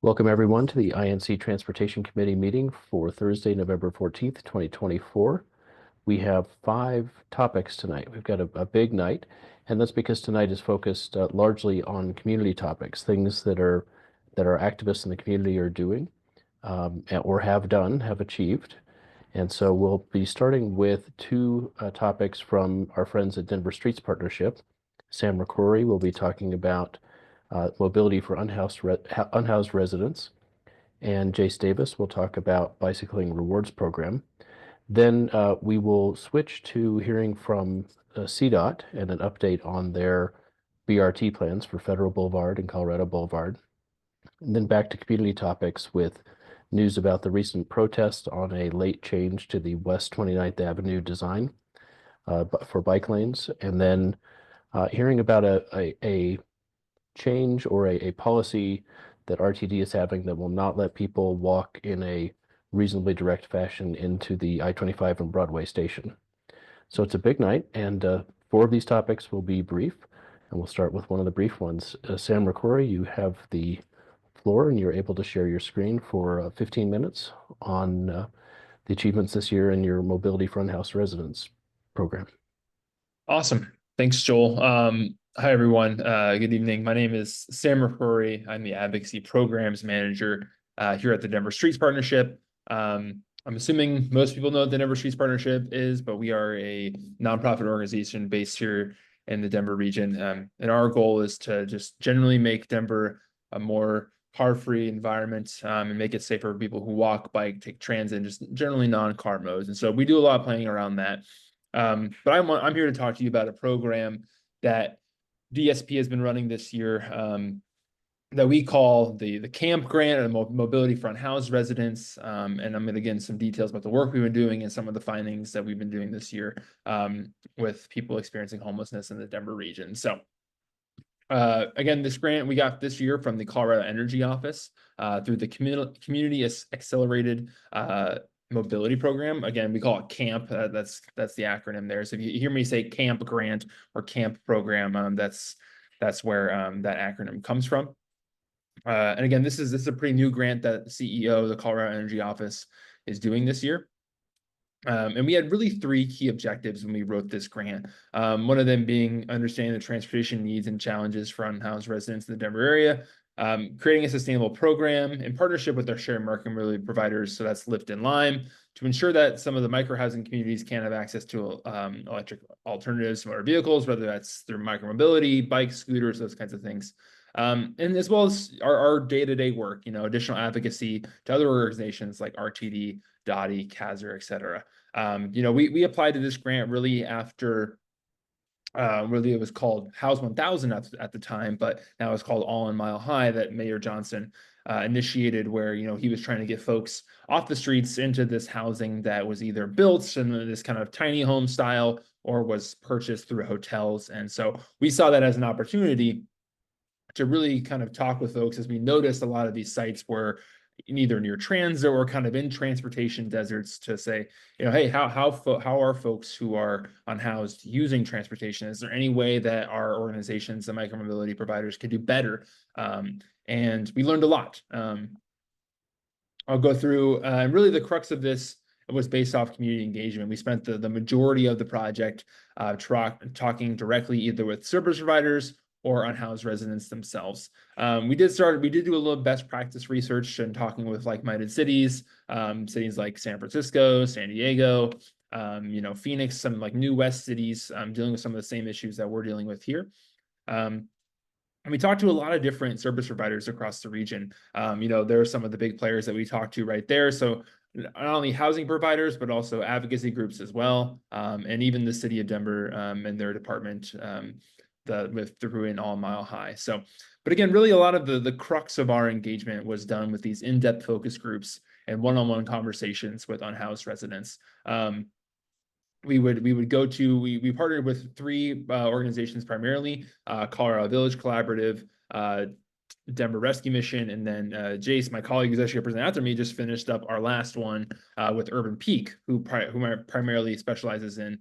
Welcome everyone to the INC Transportation Committee meeting for Thursday, November 14th, 2024. We have 5 topics tonight. We've got a big night, and that's because tonight is focused largely on community topics, things that our activists in the community are doing or have done, have achieved. And so we'll be starting with 2 topics from our friends at Denver Streets Partnership. Sam McCrory will be talking about mobility for unhoused residents, and Jace Davis will talk about bicycling rewards program. Then we will switch to hearing from CDOT and an update on their BRT plans for Federal Boulevard and Colorado Boulevard. And then back to community topics with news about the recent protest on a late change to the West 29th Avenue design for bike lanes. And then hearing about a change or a policy that RTD is having that will not let people walk in a reasonably direct fashion into the I-25 and Broadway station. So it's a big night, and 4 of these topics will be brief, and we'll start with one of the brief ones. Sam McCrory, you have the floor, and you're able to share your screen for 15 minutes on the achievements this year in your Mobility for Unhoused Residents program. Awesome. Thanks, Joel. Hi, everyone. Good evening. My name is Sam McCrory. I'm the Advocacy Programs Manager here at the Denver Streets Partnership. I'm assuming most people know what the Denver Streets Partnership is, but we are a nonprofit organization based here in the Denver region. And our goal is to just generally make Denver a more car-free environment and make it safer for people who walk, bike, take transit, and just generally non-car modes. And so we do a lot of planning around that. But I'm here to talk to you about a program that DSP has been running this year that we call the CAMP grant, or the Mobility for Unhoused Residents. And I'm going to get into some details about the work we've been doing and some of the findings that we've been doing this year with people experiencing homelessness in the Denver region. So again, this grant we got this year from the Colorado Energy Office through the Community Accelerated Mobility Program. Again, we call it CAMP. That's the acronym there. So if you hear me say CAMP grant or CAMP program, that's where that acronym comes from. And again, this is a pretty new grant that the CEO of the Colorado Energy Office is doing this year. And we had really 3 key objectives when we wrote this grant. One of them being understanding the transportation needs and challenges for unhoused residents in the Denver area, creating a sustainable program in partnership with our shared market mobility providers, so that's Lyft and Lime, to ensure that some of the micro-housing communities can have access to electric alternatives to motor vehicles, whether that's through micromobility, bikes, scooters, those kinds of things. And as well as our day-to-day work, additional advocacy to other organizations like RTD, DOTI, CASR, et cetera. We applied to this grant really after really it was called House 1000 at the time, but now it's called All in Mile High, that Mayor Johnson initiated, where he was trying to get folks off the streets into this housing that was either built in this kind of tiny home style or was purchased through hotels. And so we saw that as an opportunity to really kind of talk with folks, as we noticed a lot of these sites were either near transit or kind of in transportation deserts, to say, hey, how are folks who are unhoused using transportation? Is there any way that our organizations and micromobility providers could do better? And we learned a lot. I'll go through, and really the crux of this was based off community engagement. We spent the majority of the project talking directly either with service providers or unhoused residents themselves. We did do a little best practice research and talking with like-minded cities, cities like San Francisco, San Diego, Phoenix, some like new West cities, dealing with some of the same issues that we're dealing with here. And we talked to a lot of different service providers across the region. There are some of the big players that we talked to right there. So not only housing providers, but also advocacy groups as well, and even the city of Denver and their department, through an All Mile High. So, but again, really a lot of the crux of our engagement was done with these in-depth focus groups and one-on-one conversations with unhoused residents. We partnered with 3 organizations primarily: Colorado Village Collaborative, Denver Rescue Mission, and then Jace, my colleague who's actually presenting after me, just finished up our last one with Urban Peak, who primarily specializes in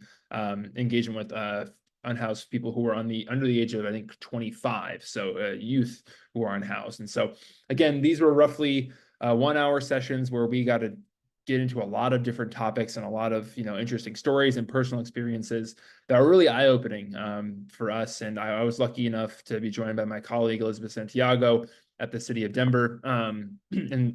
engagement with unhoused people who are under the age of, I think, 25. So youth who are unhoused. And so again, these were roughly 1 hour sessions where we got to get into a lot of different topics and a lot of interesting stories and personal experiences that are really eye-opening for us. And I was lucky enough to be joined by my colleague Elizabeth Santiago at the city of Denver in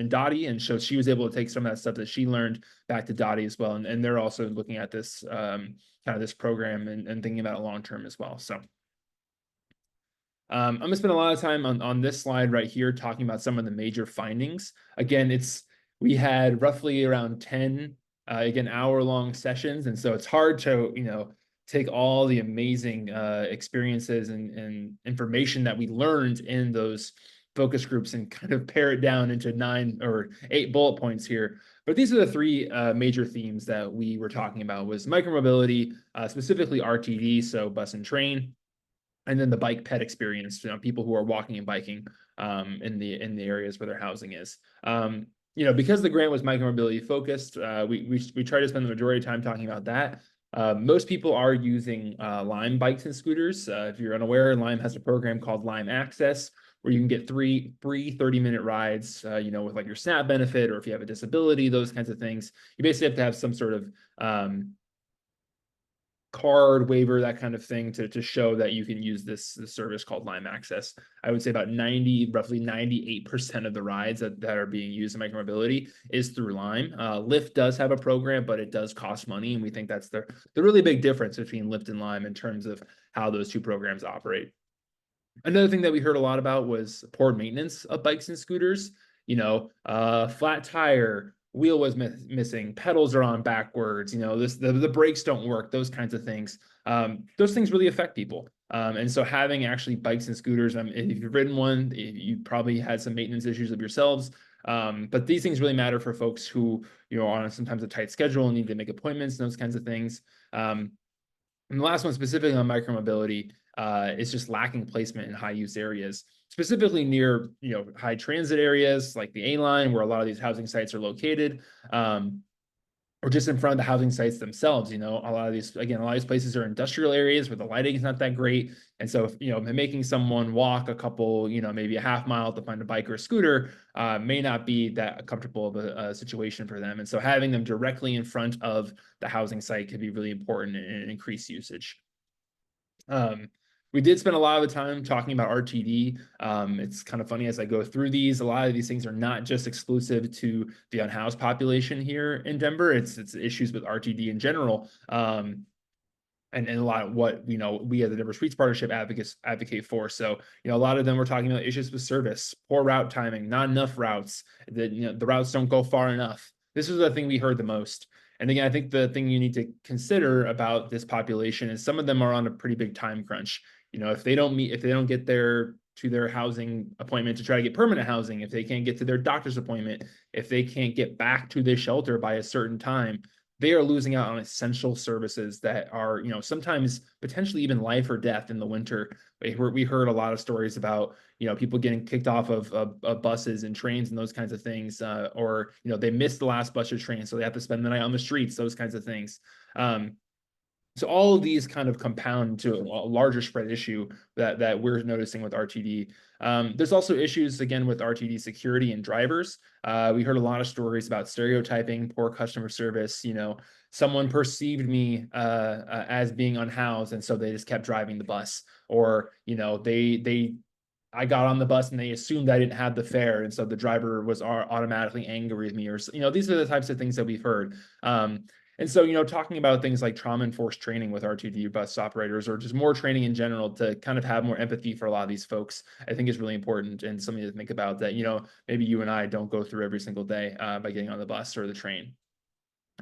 DOTI, and so she was able to take some of that stuff that she learned back to DOTI as well. And they're also looking at this kind of this program and thinking about it long term as well. So I'm gonna spend a lot of time on this slide right here talking about some of the major findings. Again, we had roughly around 10 again hour-long sessions, and so it's hard to take all the amazing experiences and information that we learned in those focus groups and kind of pare it down into 9 or 8 bullet points here. But these are the 3 major themes that we were talking about: was micromobility, specifically RTD, so bus and train, and then the bike ped experience, people who are walking and biking in the areas where their housing is. Because the grant was micromobility focused, we try to spend the majority of time talking about that. Most people are using Lime bikes and scooters. If you're unaware, Lime has a program called Lime Access, where you can get free 30-minute rides, with like your SNAP benefit, or if you have a disability, those kinds of things. You basically have to have some sort of card waiver, that kind of thing, to show that you can use this service called Lime Access. I would say about roughly 98% of the rides that are being used in micromobility is through Lime. Lyft does have a program, but it does cost money, and we think that's the really big difference between Lyft and Lime in terms of how those 2 programs operate. Another thing that we heard a lot about was poor maintenance of bikes and scooters. Flat tire, wheel was missing, pedals are on backwards, the brakes don't work, those kinds of things. Those things really affect people. And so having actually bikes and scooters, if you've ridden one, you probably had some maintenance issues of yourselves. But these things really matter for folks who, are on sometimes a tight schedule and need to make appointments and those kinds of things. And the last one, specifically on micromobility, is just lacking placement in high use areas, specifically near high transit areas like the A line, where a lot of these housing sites are located, or just in front of the housing sites themselves. A lot of these places are industrial areas where the lighting is not that great, and so making someone walk a couple, maybe a half mile to find a bike or a scooter may not be that comfortable of a situation for them. And so having them directly in front of the housing site could be really important and increase usage. We did spend a lot of the time talking about RTD. It's kind of funny as I go through these. A lot of these things are not just exclusive to the unhoused population here in Denver. It's issues with RTD in general. And a lot of what we as the Denver Streets Partnership advocate for. So a lot of them were talking about issues with service, poor route timing, not enough routes. The routes don't go far enough. This is the thing we heard the most. And again, I think the thing you need to consider about this population is some of them are on a pretty big time crunch. If they don't get to their housing appointment to try to get permanent housing, if they can't get to their doctor's appointment, if they can't get back to their shelter by a certain time, they are losing out on essential services that are, sometimes potentially even life or death in the winter. We heard a lot of stories about, people getting kicked off of buses and trains and those kinds of things, or, they missed the last bus or train, so they have to spend the night on the streets, those kinds of things. So all of these kind of compound to a larger spread issue that we're noticing with RTD. There's also issues, again, with RTD security and drivers. We heard a lot of stories about stereotyping, poor customer service. Someone perceived me as being unhoused, and so they just kept driving the bus. Or, I got on the bus and they assumed I didn't have the fare, and so the driver was automatically angry with me. Or, these are the types of things that we've heard. And so, talking about things like trauma-enforced training with RTD bus operators, or just more training in general to kind of have more empathy for a lot of these folks, I think is really important, and something to think about that, maybe you and I don't go through every single day by getting on the bus or the train.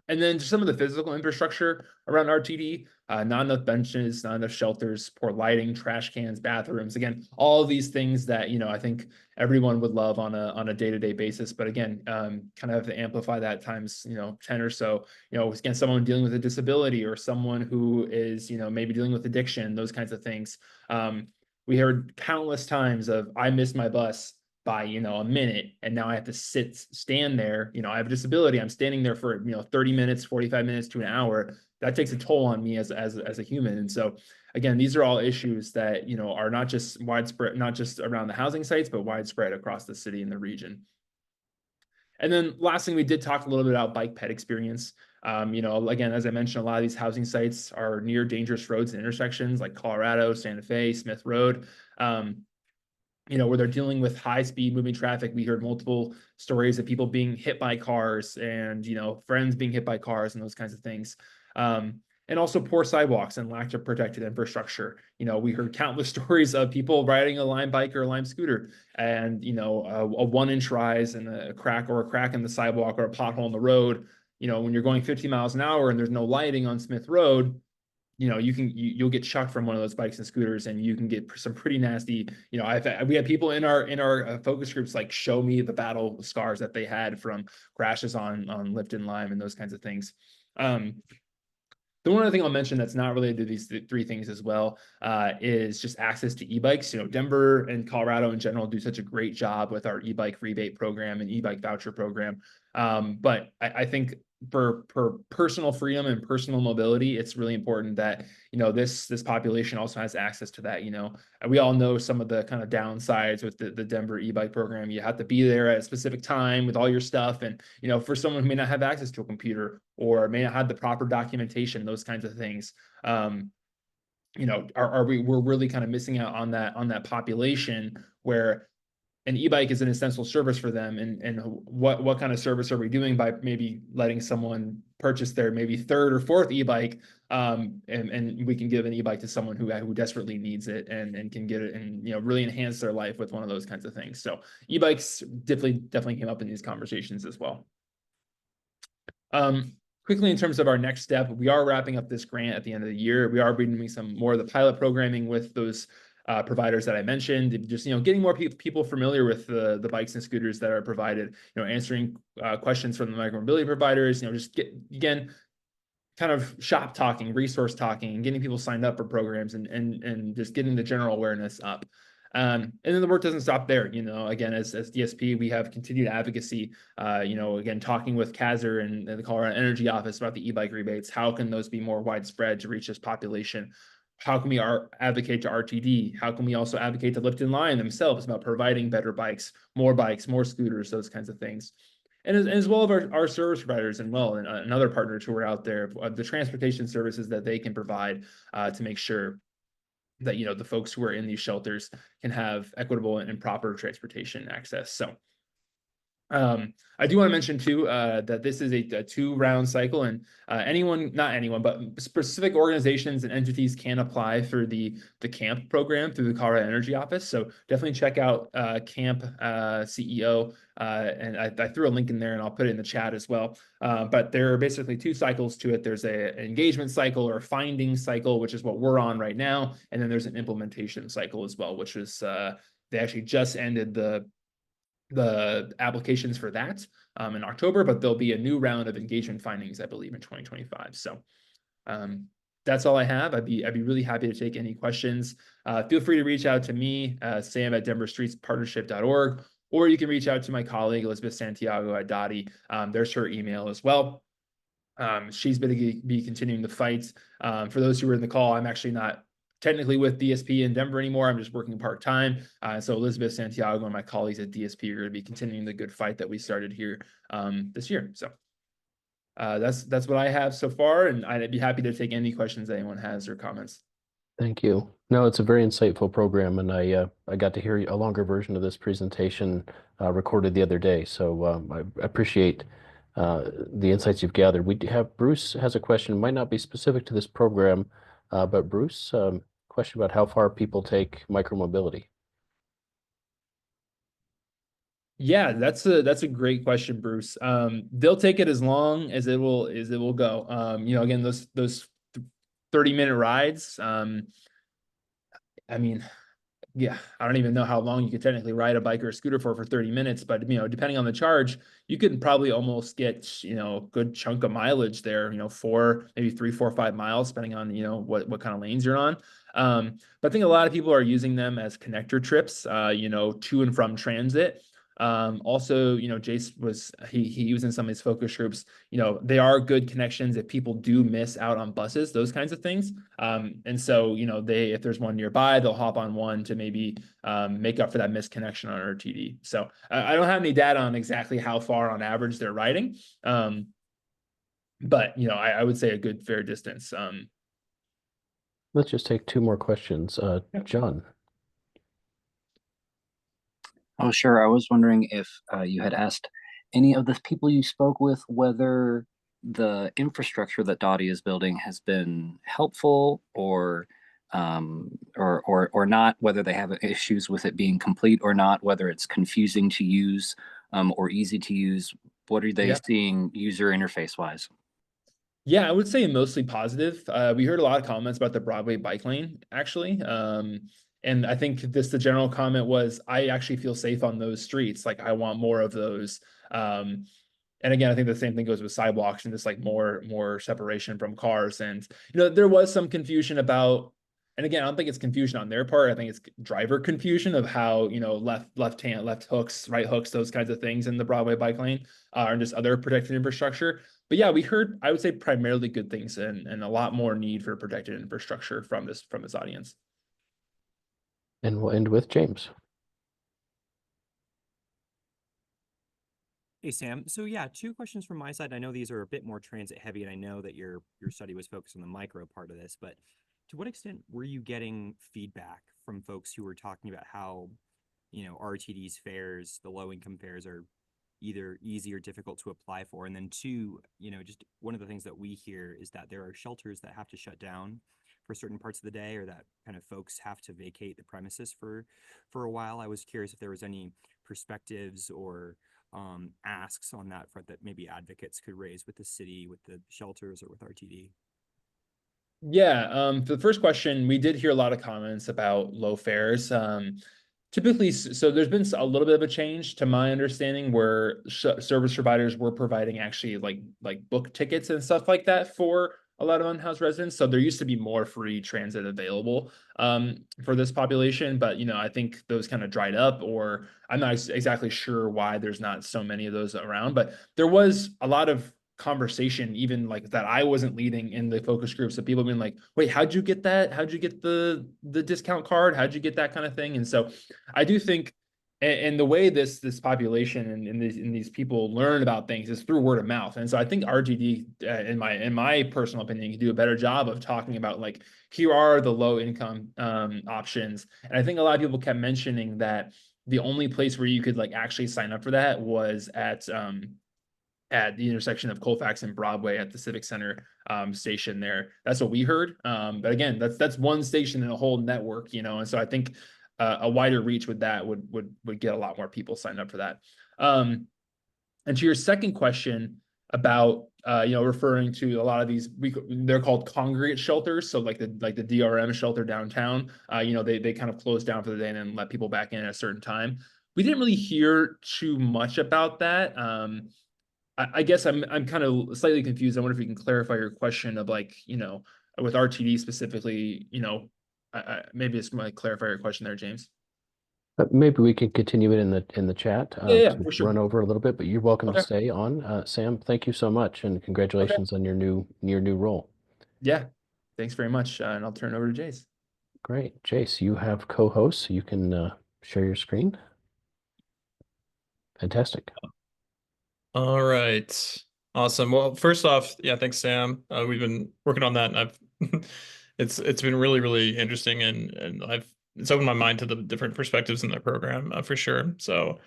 And then just some of the physical infrastructure around RTD, not enough benches, not enough shelters, poor lighting, trash cans, bathrooms. Again, all of these things that, I think everyone would love on a day-to-day basis. But again, kind of have to amplify that times, 10 or so, again, someone dealing with a disability, or someone who is, maybe dealing with addiction, those kinds of things. We heard countless times of, I missed my bus by a minute, and now I have to stand there. I have a disability, I'm standing there for 30 minutes, 45 minutes to an hour that takes a toll on me as a human. And so again, these are all issues that, you know, are not just widespread, not just around the housing sites, but widespread across the city and the region. And then last thing, we did talk a little bit about bike ped experience. You know, again, as I mentioned, a lot of these housing sites are near dangerous roads and intersections like Colorado, Santa Fe, Smith Road. You know, where they're dealing with high speed moving traffic. We heard multiple stories of people being hit by cars and, you know, friends being hit by cars and those kinds of things. And also poor sidewalks and lack of protected infrastructure. You know, we heard countless stories of people riding a Lime bike or a Lime scooter and, you know, a 1-inch rise and a crack in the sidewalk or a pothole in the road. You know, when you're going 50 miles an hour and there's no lighting on Smith Road, you know, you'll get chucked from one of those bikes and scooters, and you can get some pretty nasty. You know, we had people in our focus groups like show me the battle scars that they had from crashes on Lipton Lime and those kinds of things. The one other thing I'll mention that's not related to these three things as well is just access to e-bikes. You know, Denver and Colorado in general do such a great job with our e-bike rebate program and e-bike voucher program. But I think for personal freedom and personal mobility, it's really important that, you know, this population also has access to that. You know, we all know some of the kind of downsides with the Denver e-bike program. You have to be there at a specific time with all your stuff, and, you know, for someone who may not have access to a computer or may not have the proper documentation, those kinds of things, you know, we're really kind of missing out on that population where an e-bike is an essential service for them. And what kind of service are we doing by maybe letting someone purchase their maybe third or fourth e-bike, and we can give an e-bike to someone who desperately needs it and can get it and, you know, really enhance their life with one of those kinds of things. So e-bikes definitely came up in these conversations as well. Quickly, in terms of our next step, we are wrapping up this grant at the end of the year. We are doing some more of the pilot programming with those providers that I mentioned, just, you know, getting more people familiar with the bikes and scooters that are provided, you know, answering questions from the micromobility providers, you know, just again, kind of shop talking, resource talking, and getting people signed up for programs and just getting the general awareness up. And then the work doesn't stop there. You know, again, as DSP, we have continued advocacy, you know, again, talking with Kaiser and the Colorado Energy Office about the e-bike rebates. How can those be more widespread to reach this population? How can we advocate to RTD? How can we also advocate to Lipton Lime themselves about providing better bikes, more scooters, those kinds of things? And as well as our service providers and other partners who are out there, the transportation services that they can provide to make sure that, you know, the folks who are in these shelters can have equitable and proper transportation access. So I do want to mention too that this is a 2-round cycle, and not anyone, but specific organizations and entities can apply for the CAMP program through the Colorado Energy Office. So definitely check out CAMP CEO, and I threw a link in there, and I'll put it in the chat as well. But there are basically 2 cycles to it. There's an engagement cycle or a finding cycle, which is what we're on right now, and then there's an implementation cycle as well, which is they actually just ended the applications for that in October, but there'll be a new round of engagement findings, I believe, in 2025. So that's all I have. I'd be really happy to take any questions. Feel free to reach out to me, Sam at denverstreetspartnership.org, or you can reach out to my colleague, Elizabeth Santiago at DOTI. There's her email as well. She's going to be continuing the fight. For those who are in the call, I'm actually not technically with DSP in Denver anymore. I'm just working part-time. So Elizabeth Santiago and my colleagues at DSP are going to be continuing the good fight that we started here this year. So that's what I have so far, and I'd be happy to take any questions that anyone has or comments. Thank you. No, it's a very insightful program, and I got to hear a longer version of this presentation recorded the other day. So I appreciate the insights you've gathered. We have Bruce has a question, might not be specific to this program, but Bruce, question about how far people take micromobility. Yeah, that's a great question, Bruce. They'll take it as long as it will go. You know, again, those 30-minute rides. I mean, yeah, I don't even know how long you could technically ride a bike or a scooter for 30 minutes, but, you know, depending on the charge, you could probably almost get, you know, a good chunk of mileage there, you know, 3, 4, 5 miles, depending on, you know, what kind of lanes you're on. But I think a lot of people are using them as connector trips, you know, to and from transit. Also, Jace was he was in some of his focus groups. They are good connections if people do miss out on buses, those kinds of things. And so, if there's one nearby, they'll hop on one to maybe make up for that missed connection on RTD. So I don't have any data on exactly how far on average they're riding. But I would say a good fair distance. Let's just take two more questions. John. Oh, sure. I was wondering if you had asked any of the people you spoke with whether the infrastructure that DOTI is building has been helpful or not, whether they have issues with it being complete or not, whether it's confusing to use or easy to use. What are they seeing user interface wise? Yeah, I would say mostly positive. We heard a lot of comments about the Broadway bike lane, actually. And I think the general comment was, I actually feel safe on those streets. Like, I want more of those. And again, I think the same thing goes with sidewalks and just like more separation from cars. And, there was some confusion about, and again, I don't think it's confusion on their part. I think it's driver confusion of how, left hooks, right hooks, those kinds of things in the Broadway bike lane, and just other protected infrastructure. But yeah, we heard, I would say, primarily good things and a lot more need for protected infrastructure from this audience. And we'll end with James. Hey, Sam. So yeah, two questions from my side. I know these are a bit more transit heavy, and I know that your study was focused on the micro part of this, but to what extent were you getting feedback from folks who were talking about how, RTD's fares, the low income fares, are either easy or difficult to apply for? And then two, just one of the things that we hear is that there are shelters that have to shut down for certain parts of the day, or that kind of folks have to vacate the premises for a while. I was curious if there was any perspectives or asks on that front that maybe advocates could raise with the city, with the shelters, or with RTD. Yeah, for the first question, we did hear a lot of comments about low fares. Typically, so there's been a little bit of a change to my understanding where service providers were providing actually like book tickets and stuff like that for a lot of unhoused residents. So there used to be more free transit available for this population, but I think those kind of dried up, or I'm not exactly sure why there's not so many of those around. But there was a lot of conversation, even like that I wasn't leading in the focus groups, of people being like, wait, how'd you get that? How'd you get the discount card? How'd you get that kind of thing? And so I do think, and the way this population and these people learn about things is through word of mouth. And so I think RTD, in my personal opinion, can do a better job of talking about, like, here are the low income options. And I think a lot of people kept mentioning that the only place where you could like actually sign up for that was at the intersection of Colfax and Broadway at the Civic Center station there. That's what we heard. But again, that's one station in a whole network, and so I think a wider reach with that would get a lot more people signed up for that. And to your second question about referring to a lot of these, they're called congregate shelters. So like the DRM shelter downtown, they kind of close down for the day and then let people back in at a certain time. We didn't really hear too much about that. I guess I'm kind of slightly confused. I wonder if you can clarify your question of, like, with RTD specifically, maybe it's might clarify your question there, James. Maybe we can continue it in the chat. Yeah, To for sure. run over a little bit, but you're welcome to Okay. stay on. Sam, thank you so much, and congratulations on your new role. Yeah, thanks very much, and I'll turn it over to Jace. Great. Jace, you have co-hosts, so you can share your screen. Fantastic. All right. Awesome. Well, first off, yeah, thanks, Sam. We've been working on that, and I've it's been really, really interesting, and it's opened my mind to the different perspectives in the program, for sure. So,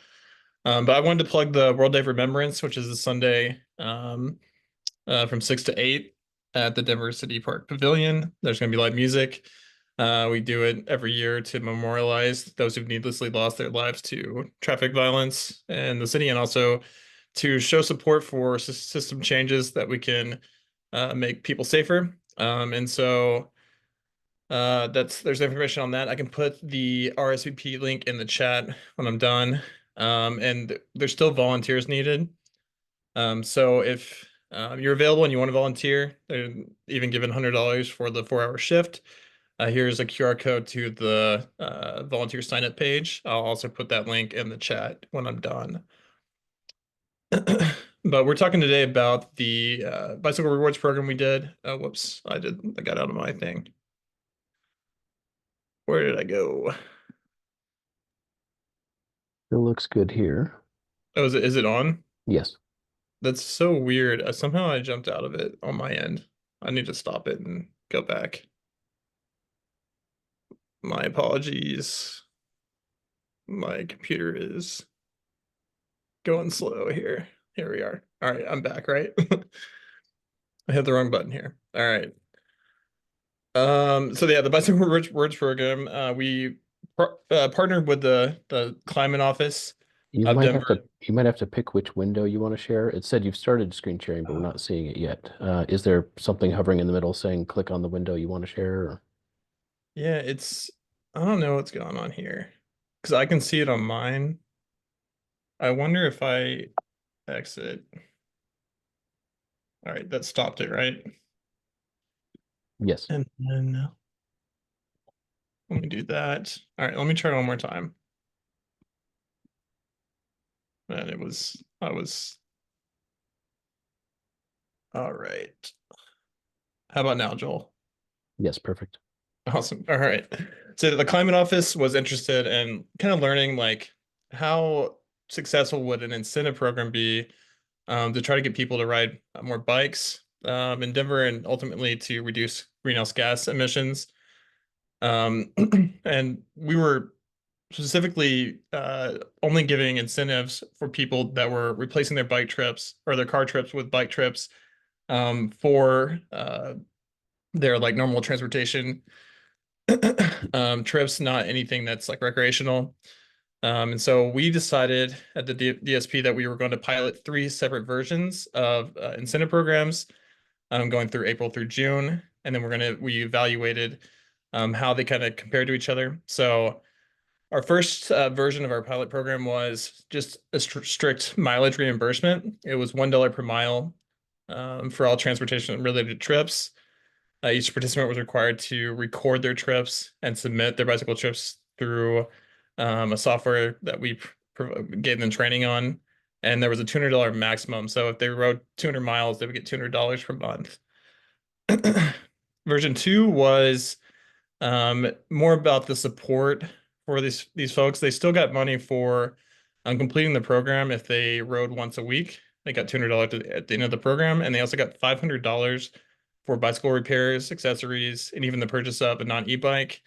but I wanted to plug the World Day of Remembrance, which is a Sunday from 6 to 8 at the Denver City Park Pavilion. There's going to be live music. We do it every year to memorialize those who've needlessly lost their lives to traffic violence in the city, and also to show support for system changes that we can make people safer. And so there's information on that. I can put the RSVP link in the chat when I'm done. And there's still volunteers needed. So if you're available and you want to volunteer, they're even given $100 for the 4-hour shift. Here's a QR code to the volunteer sign up page. I'll also put that link in the chat when I'm done. But we're talking today about the bicycle rewards program we did. Whoops, I got out of my thing. Where did I go? It looks good here. Oh, is it on? Yes. That's so weird. Somehow I jumped out of it on my end. I need to stop it and go back. My apologies. My computer is going slow here. Here we are. All right, I'm back, right? I hit the wrong button here. All right. So yeah, the Bicycle Rewards program, we partnered with the climate office You of might Denver. have to pick which window you want to share. It said you've started screen sharing, but we're not seeing it yet. Is there something hovering in the middle saying click on the window you want to share? Or... Yeah, I don't know what's going on here because I can see it on mine. I wonder if I exit. All right, that stopped it, right? Yes. And then let me do that. All right, let me try it one more time. And all right. How about now, Joel? Yes, perfect. Awesome. All right. So the climate office was interested in kind of learning like how successful would an incentive program be to try to get people to ride more bikes in Denver and ultimately to reduce greenhouse gas emissions. And we were specifically only giving incentives for people that were replacing their bike trips or their car trips with bike trips for their like normal transportation trips, not anything that's like recreational. And so we decided at the DSP that we were going to pilot 3 separate versions of incentive programs going through April through June. And then we evaluated how they kind of compared to each other. So our first version of our pilot program was just a strict mileage reimbursement. It was $1 per mile for all transportation related trips. Each participant was required to record their trips and submit their bicycle trips through a software that we gave them training on. And there was a $200 maximum. So if they rode 200 miles, they would get $200 per month. Version 2 was more about the support for these folks. They still got money for completing the program if they rode once a week. They got $200 at the end of the program, and they also got $500 for bicycle repairs, accessories, and even the purchase of a non-e-bike.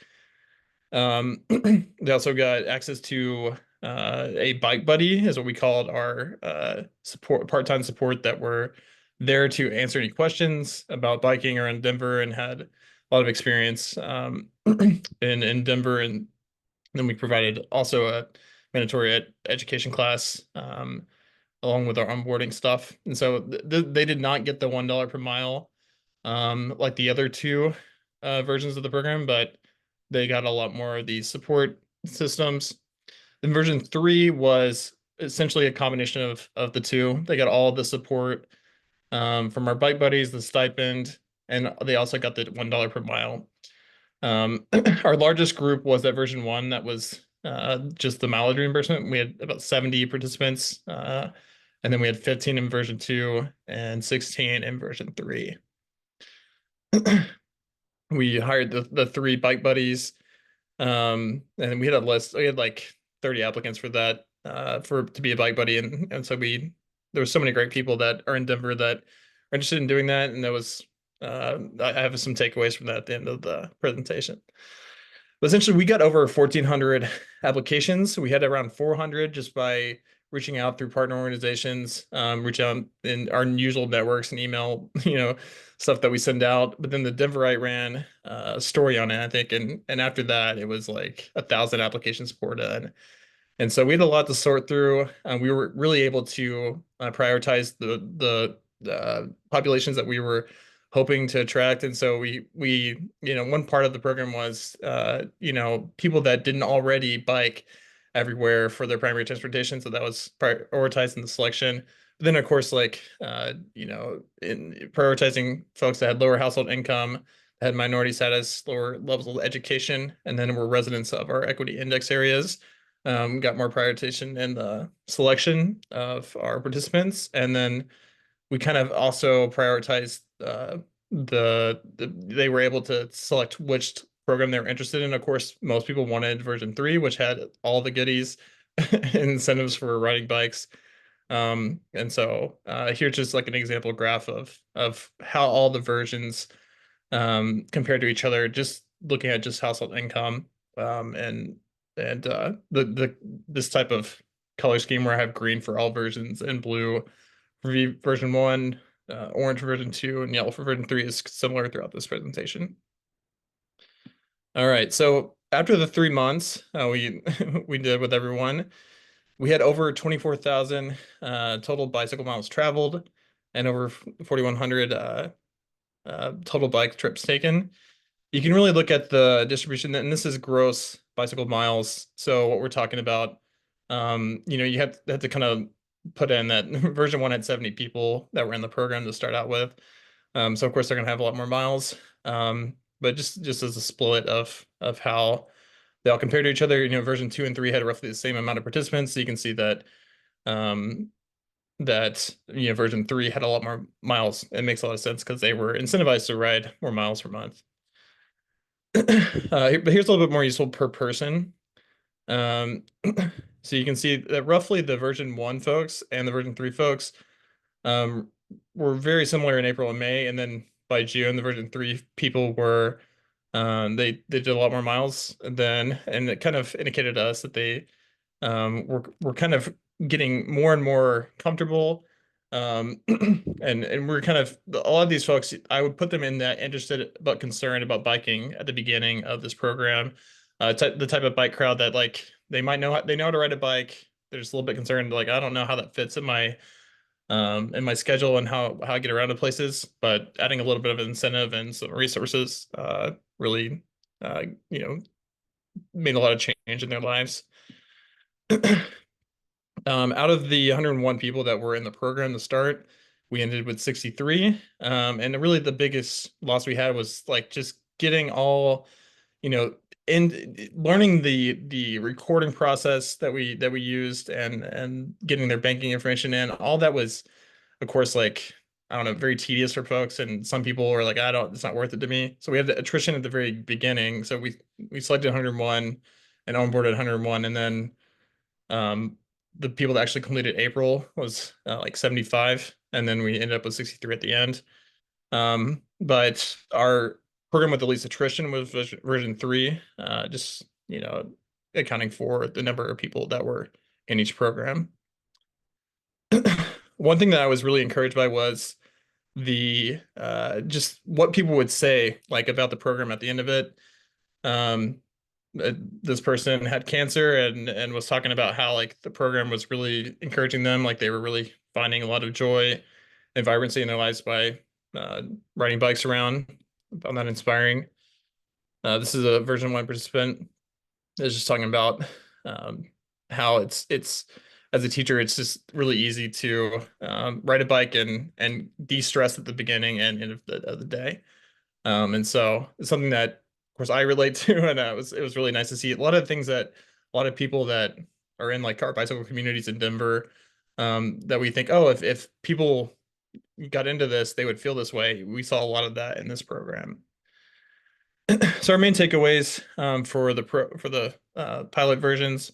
They also got access to a bike buddy, is what we called our part-time support that were there to answer any questions about biking around Denver and had a lot of experience in Denver. And then we provided also a mandatory education class along with our onboarding stuff. And so they did not get the $1 per mile like the other 2 versions of the program, but they got a lot more of these support systems. Then version 3 was essentially a combination of the 2. They got all the support from our bike buddies, the stipend, and they also got the $1 per mile. Our largest group was at version 1. That was just the mileage reimbursement. We had about 70 participants, and then we had 15 in version 2 and 16 in version 3. We hired the 3 bike buddies, and we had a list. We had like 30 applicants for that to be a bike buddy, and so there were so many great people that are in Denver that are interested in doing that, and that was I have some takeaways from that at the end of the presentation. But essentially, we got over 1,400 applications. We had around 400 just by reaching out through partner organizations, reach out in our usual networks and email, stuff that we send out. But then the Denverite ran a story on it, I think, and after that, it was like 1,000 applications poured in. And so we had a lot to sort through. We were really able to prioritize the populations that we were hoping to attract. And so we one part of the program was people that didn't already bike everywhere for their primary transportation. So that was prioritized in the selection. But then of course, in prioritizing folks that had lower household income, had minority status, lower levels of education, and then were residents of our equity index areas. Got more prioritization in the selection of our participants, and then we kind of also prioritized they were able to select which program they were interested in. Of course, most people wanted version 3, which had all the goodies and incentives for riding bikes. And so here's just like an example graph of how all the versions compared to each other, just looking at just household income, and this type of color scheme where I have green for all versions and blue for version 1, orange for version 2, and yellow for version 3 is similar throughout this presentation. All right, so after the 3 months we we did with everyone, we had over 24,000 total bicycle miles traveled and over 4,100 total bike trips taken. You can really look at the distribution, and this is gross bicycle miles. So what we're talking about, you have to kind of put in that version 1 had 70 people that were in the program to start out with. So of course they're gonna have a lot more miles. But just as a split of how they all compare to each other, version 2 and 3 had roughly the same amount of participants. So you can see that version 3 had a lot more miles. It makes a lot of sense because they were incentivized to ride more miles per month. But here's a little bit more useful per person. So you can see that roughly the version 1 folks and the version 3 folks were very similar in April and May, and then by June the version 3 people were they did a lot more miles then, and it kind of indicated to us that they were kind of getting more and more comfortable. And we're kind of, a lot of these folks, I would put them in that interested but concerned about biking at the beginning of this program. The type of bike crowd that like they know how to ride a bike. They're just a little bit concerned, like I don't know how that fits in my schedule and how I get around to places. But adding a little bit of incentive and some resources really made a lot of change in their lives. Out of the 101 people that were in the program to start, we ended with 63. And really the biggest loss we had was like just getting all, and learning the recording process that we used and getting their banking information in. All that was, of course, like, I don't know, very tedious for folks. And some people were like, it's not worth it to me. So we had the attrition at the very beginning. So we selected 101 and onboarded 101. And then the people that actually completed April was like 75, and then we ended up with 63 at the end. But our program with the least attrition was version 3, just accounting for the number of people that were in each program. One thing that I was really encouraged by was the just what people would say like about the program at the end of it. This person had cancer and was talking about how like the program was really encouraging them, like they were really finding a lot of joy and vibrancy in their lives by riding bikes around. Found that inspiring. This is a version 1 participant is just talking about how it's as a teacher, it's just really easy to ride a bike and de-stress at the beginning and end of the day. And so it's something that, of course, I relate to, and it was really nice to see a lot of things that a lot of people that are in like our bicycle communities in Denver, that we think, oh, if people got into this, they would feel this way. We saw a lot of that in this program. So our main takeaways for the pilot versions,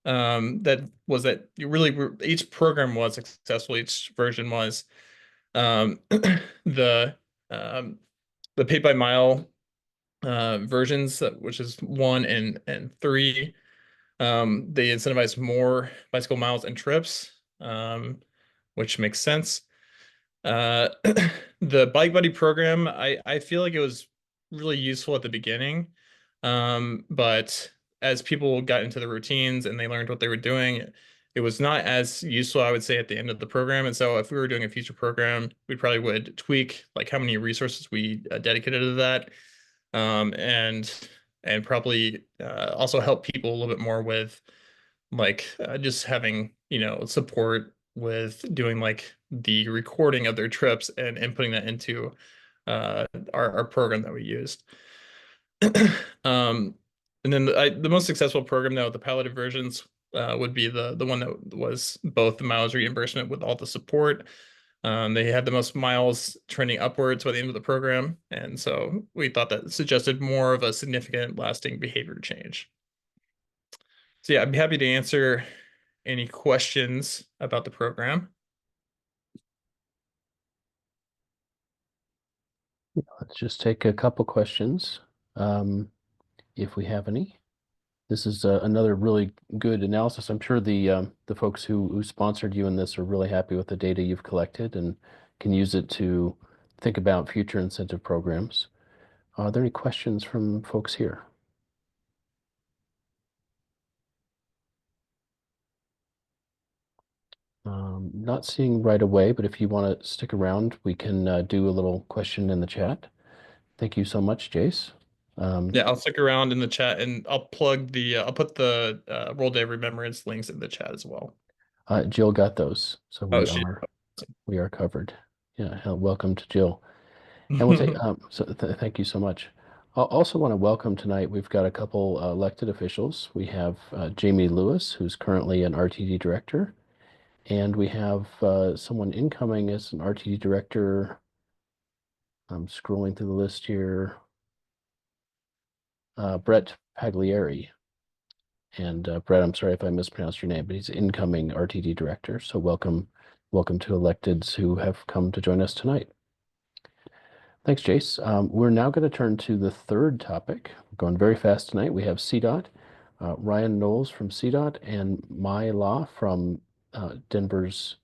that you really each program was successful. Each version was the pay by mile versions, which is 1 and 3. They incentivize more bicycle miles and trips, which makes sense. The Bike Buddy program, I feel like it was really useful at the beginning, but as people got into the routines and they learned what they were doing, it was not as useful, I would say, at the end of the program. And so if we were doing a future program, we probably would tweak like how many resources we dedicated to that, and probably also help people a little bit more with like just having support with doing like the recording of their trips and inputting that into our program that we used. And then the most successful program now with the piloted versions would be the one that was both the miles reimbursement with all the support. They had the most miles trending upwards by the end of the program, and so we thought that suggested more of a significant lasting behavior change. So yeah, I'd be happy to answer any questions about the program. Let's just take a couple questions, if we have any. This is another really good analysis. I'm sure the folks who sponsored you in this are really happy with the data you've collected and can use it to think about future incentive programs. Are there any questions from folks here? Not seeing right away, but if you want to stick around, we can do a little question in the chat. Thank you so much, Jace. Yeah, I'll stick around in the chat, and I'll plug I'll put the World Day of Remembrance links in the chat as well. Jill got those, so Oh, we are covered. Yeah, welcome to Jill. And we'll say thank you so much. I also want to welcome tonight. We've got a couple elected officials. We have Jamie Lewis, who's currently an RTD director, and we have someone incoming as an RTD director. I'm scrolling through the list here. Brett Pagliari. And Brett, I'm sorry if I mispronounced your name, but he's incoming RTD director. So welcome to electeds who have come to join us tonight. Thanks, Jace. We're now going to turn to the third topic. We're going very fast tonight. We have CDOT, Ryan Noles from CDOT, and Mai La from Denver's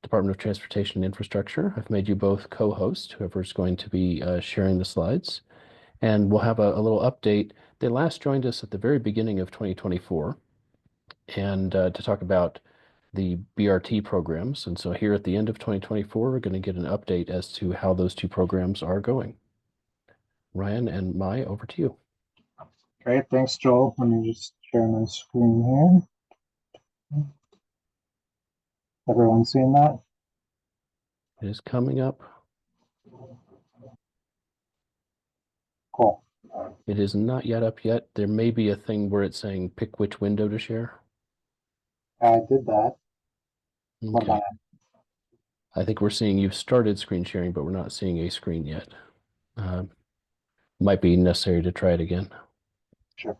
Department of Transportation and Infrastructure. I've made you both co-hosts, whoever's going to be sharing the slides. And we'll have a little update. They last joined us at the very beginning of 2024 and to talk about the BRT programs. And so here at the end of 2024, we're going to get an update as to how those two programs are going. Ryan and Mai, over to you. Great, thanks, Joel. Let me just share my screen here. Everyone seeing that? It is coming up. Cool. It is not yet up yet. There may be a thing where it's saying pick which window to share. I did that. What Okay. about I think we're seeing you've started screen sharing, but we're not seeing a screen yet. Might be necessary to try it again. Sure.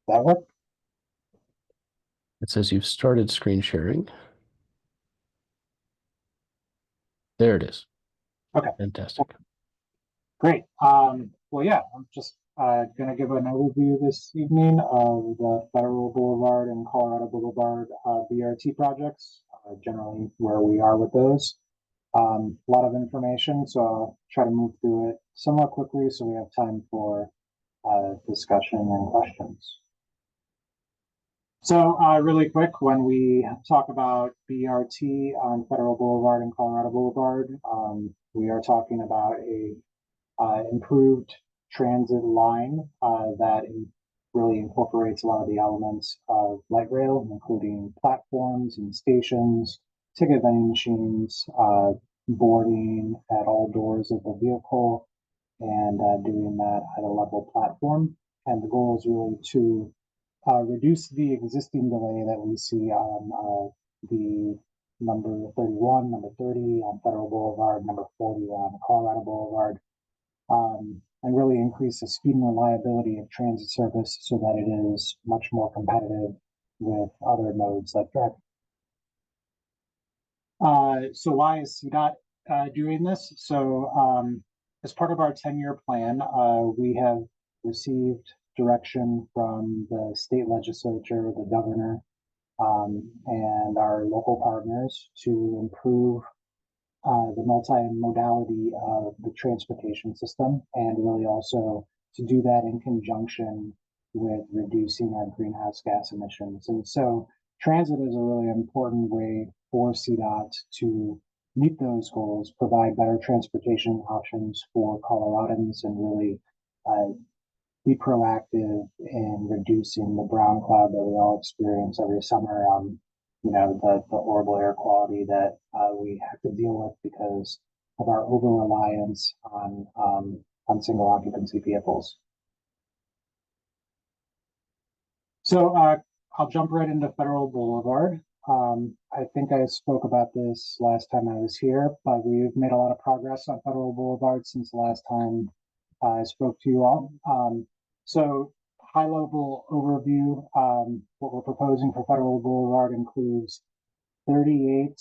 That work? It says you've started screen sharing. There it is. Okay. Fantastic. Great. Well, yeah, I'm just going to give an overview this evening of the Federal Boulevard and Colorado Boulevard BRT projects, generally where we are with those. A lot of information, so I'll try to move through it somewhat quickly so we have time for discussion and questions. So really quick, when we talk about BRT on Federal Boulevard and Colorado Boulevard, we are talking about a improved transit line that really incorporates a lot of the elements of light rail, including platforms and stations, ticket vending machines, boarding at all doors of the vehicle, and doing that at a level platform. And the goal is really to reduce the existing delay that we see on the number 31, number 30 on Federal Boulevard, number 40 on Colorado Boulevard, and really increase the speed and reliability of transit service so that it is much more competitive with other modes like driving. So why is CDOT doing this? So as part of our 10-year plan, we have received direction from the state legislature, the governor, and our local partners to improve the multimodality of the transportation system, and really also to do that in conjunction with reducing our greenhouse gas emissions. And so transit is a really important way for CDOT to meet those goals, provide better transportation options for Coloradans, and really be proactive in reducing the brown cloud that we all experience every summer. You know, the horrible air quality that we have to deal with because of our over reliance on single occupancy vehicles. So I'll jump right into Federal Boulevard. I think I spoke about this last time I was here, but we've made a lot of progress on Federal Boulevard since the last time I spoke to you all. So high level overview, what we're proposing for Federal Boulevard includes 38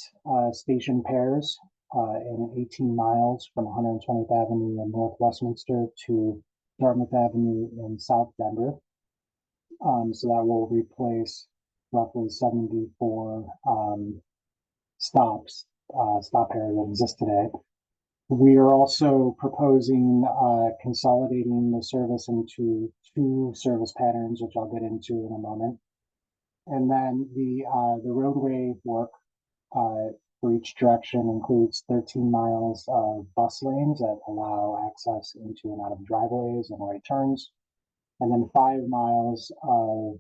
station pairs in 18 miles from 120th Avenue in North Westminster to Dartmouth Avenue in South Denver. So that will replace roughly 74 stop pairs that exist today. We are also proposing consolidating the service into 2 service patterns, which I'll get into in a moment. And then the roadway work for each direction includes 13 miles of bus lanes that allow access into and out of driveways and right turns, and then 5 miles of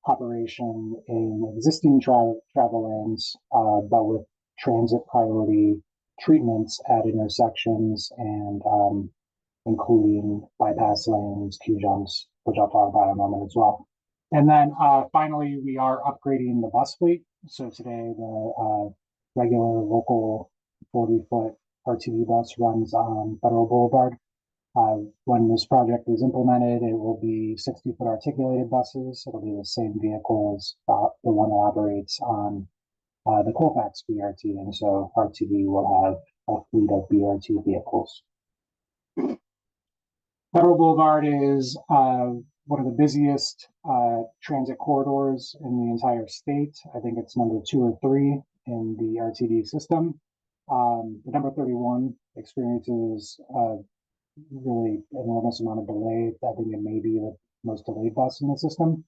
operation in existing travel lanes, but with transit priority treatments at intersections and including bypass lanes, queue jumps, which I'll talk about in a moment as well. And then finally, we are upgrading the bus fleet. So today, the regular local 40-foot RTD bus runs on Federal Boulevard. When this project is implemented, it will be 60-foot articulated buses. It'll be the same vehicle as the one that operates on the Colfax BRT, and so RTD will have a fleet of BRT vehicles. Federal Boulevard is one of the busiest transit corridors in the entire state. I think it's number 2 or 3 in the RTD system. The number 31 experiences really enormous amount of delay. I think it may be the most delayed bus in the system.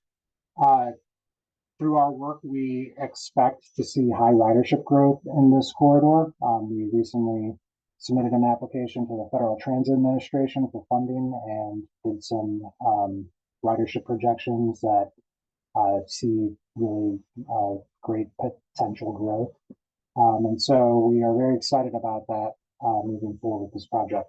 Through our work, we expect to see high ridership growth in this corridor. We recently submitted an application to the Federal Transit Administration for funding and did some ridership projections that see really great potential growth. And so we are very excited about that moving forward with this project.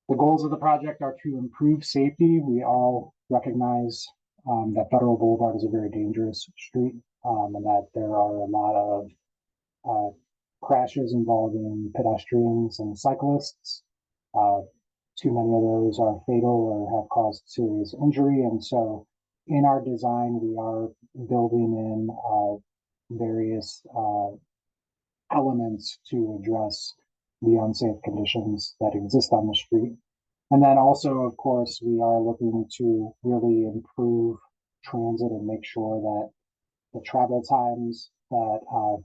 The goals of the project are to improve safety. We all recognize that Federal Boulevard is a very dangerous street, and that there are a lot of crashes involving pedestrians and cyclists. Too many of those are fatal or have caused serious injury. And so in our design, we are building in various elements to address the unsafe conditions that exist on the street. And then also, of course, we are looking to really improve transit and make sure that the travel times that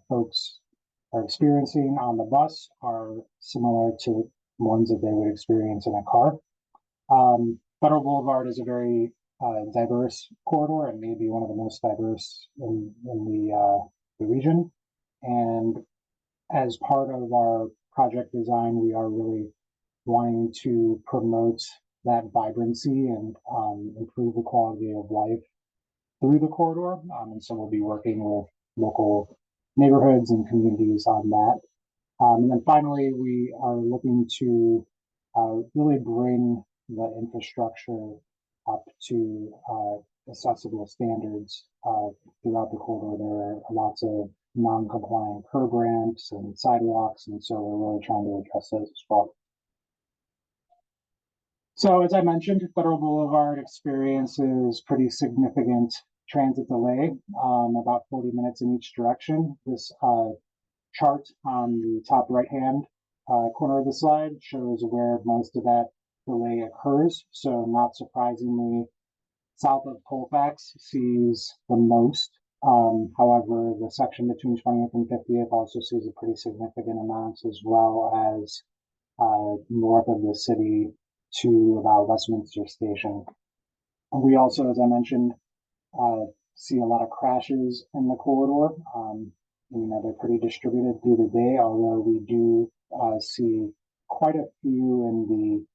folks are experiencing on the bus are similar to ones that they would experience in a car. Federal Boulevard is a very diverse corridor and maybe one of the most diverse in the region. And as part of our project design, we are really wanting to promote that vibrancy and improve the quality of life through the corridor. And so we'll be working with local neighborhoods and communities on that. And then finally, we are looking to really bring the infrastructure up to accessible standards throughout the corridor. There are lots of non-compliant curb ramps and sidewalks, and so we're really trying to address those as well. So as I mentioned, Federal Boulevard experiences pretty significant transit delay, about 40 minutes in each direction. This chart on the top right-hand corner of the slide shows where most of that delay occurs. So not surprisingly, south of Colfax sees the most. However, the section between 20th and 50th also sees a pretty significant amount, as well as north of the city to about Westminster Station. And we also, as I mentioned, see a lot of crashes in the corridor. They're pretty distributed through the day, although we do see quite a few in the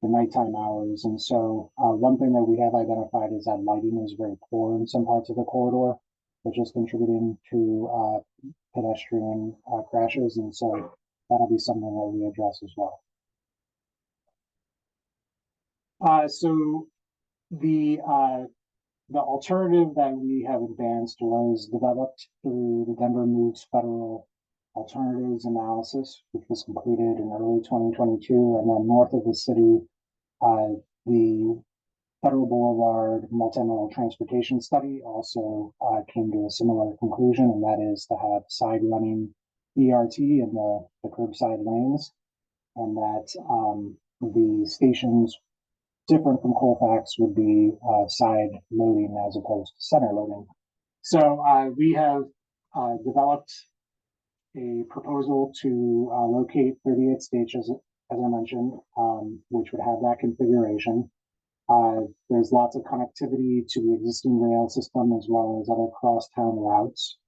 the nighttime hours. And so one thing that we have identified is that lighting is very poor in some parts of the corridor, which is contributing to pedestrian crashes. And so that'll be something that we address as well. So the alternative that we have advanced was developed through the Denver Moves Federal Alternatives Analysis, which was completed in early 2022. And then north of the city, the Federal Boulevard Multimodal Transportation Study also came to a similar conclusion, and that is to have side running BRT in the curbside lanes, and that the stations different from Colfax would be side loading as opposed to center loading. So we have developed a proposal to locate 38 stations, as I mentioned, which would have that configuration. There's lots of connectivity to the existing rail system as well as other crosstown routes.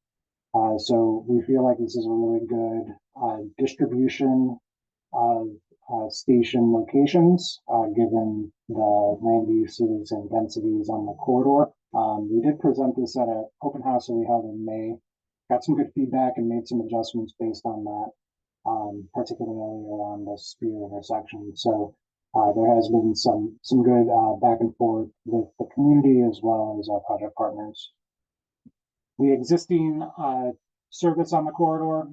So we feel like this is a really good distribution of station locations, given the land uses and densities on the corridor. We did present this at an open house that we held in May, got some good feedback and made some adjustments based on that, particularly around the Spear intersection. So there has been some good back and forth with the community as well as our project partners. The existing service on the corridor,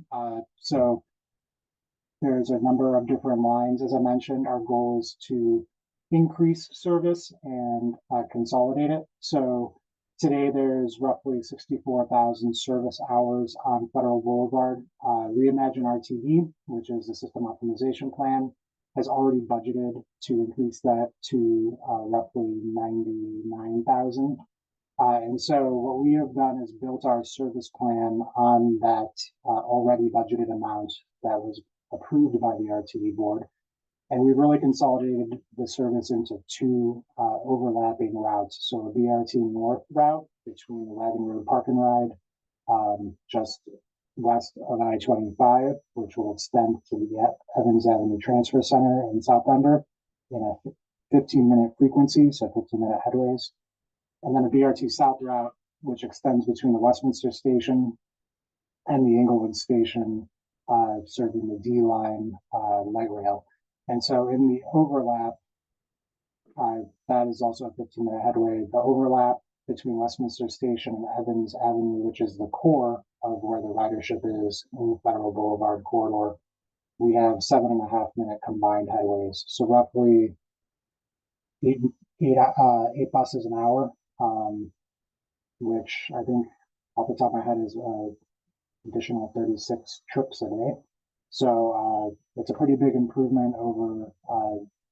so there's a number of different lines. As I mentioned, our goal is to increase service and consolidate it. So today there's roughly 64,000 service hours on Federal Boulevard. Reimagine RTD, which is the system optimization plan, has already budgeted to increase that to roughly 99,000. And so what we have done is built our service plan on that already budgeted amount that was approved by the RTD board. And we've really consolidated the service into two overlapping routes. So a BRT North route between the Wagon Road Park and Ride, just west of I-25, which will extend to the Evans Avenue Transfer Center in South Denver in a 15-minute frequency, so 15-minute headways. And then a BRT South route, which extends between the Westminster Station and the Englewood Station, serving the D line light rail. And so in the overlap, that is also a 15-minute headway. The overlap between Westminster Station and Evans Avenue, which is the core of where the ridership is in the Federal Boulevard corridor, we have 7.5 minute combined headways. So roughly eight buses an hour, which I think off the top of my head is additional 36 trips a day. So it's a pretty big improvement over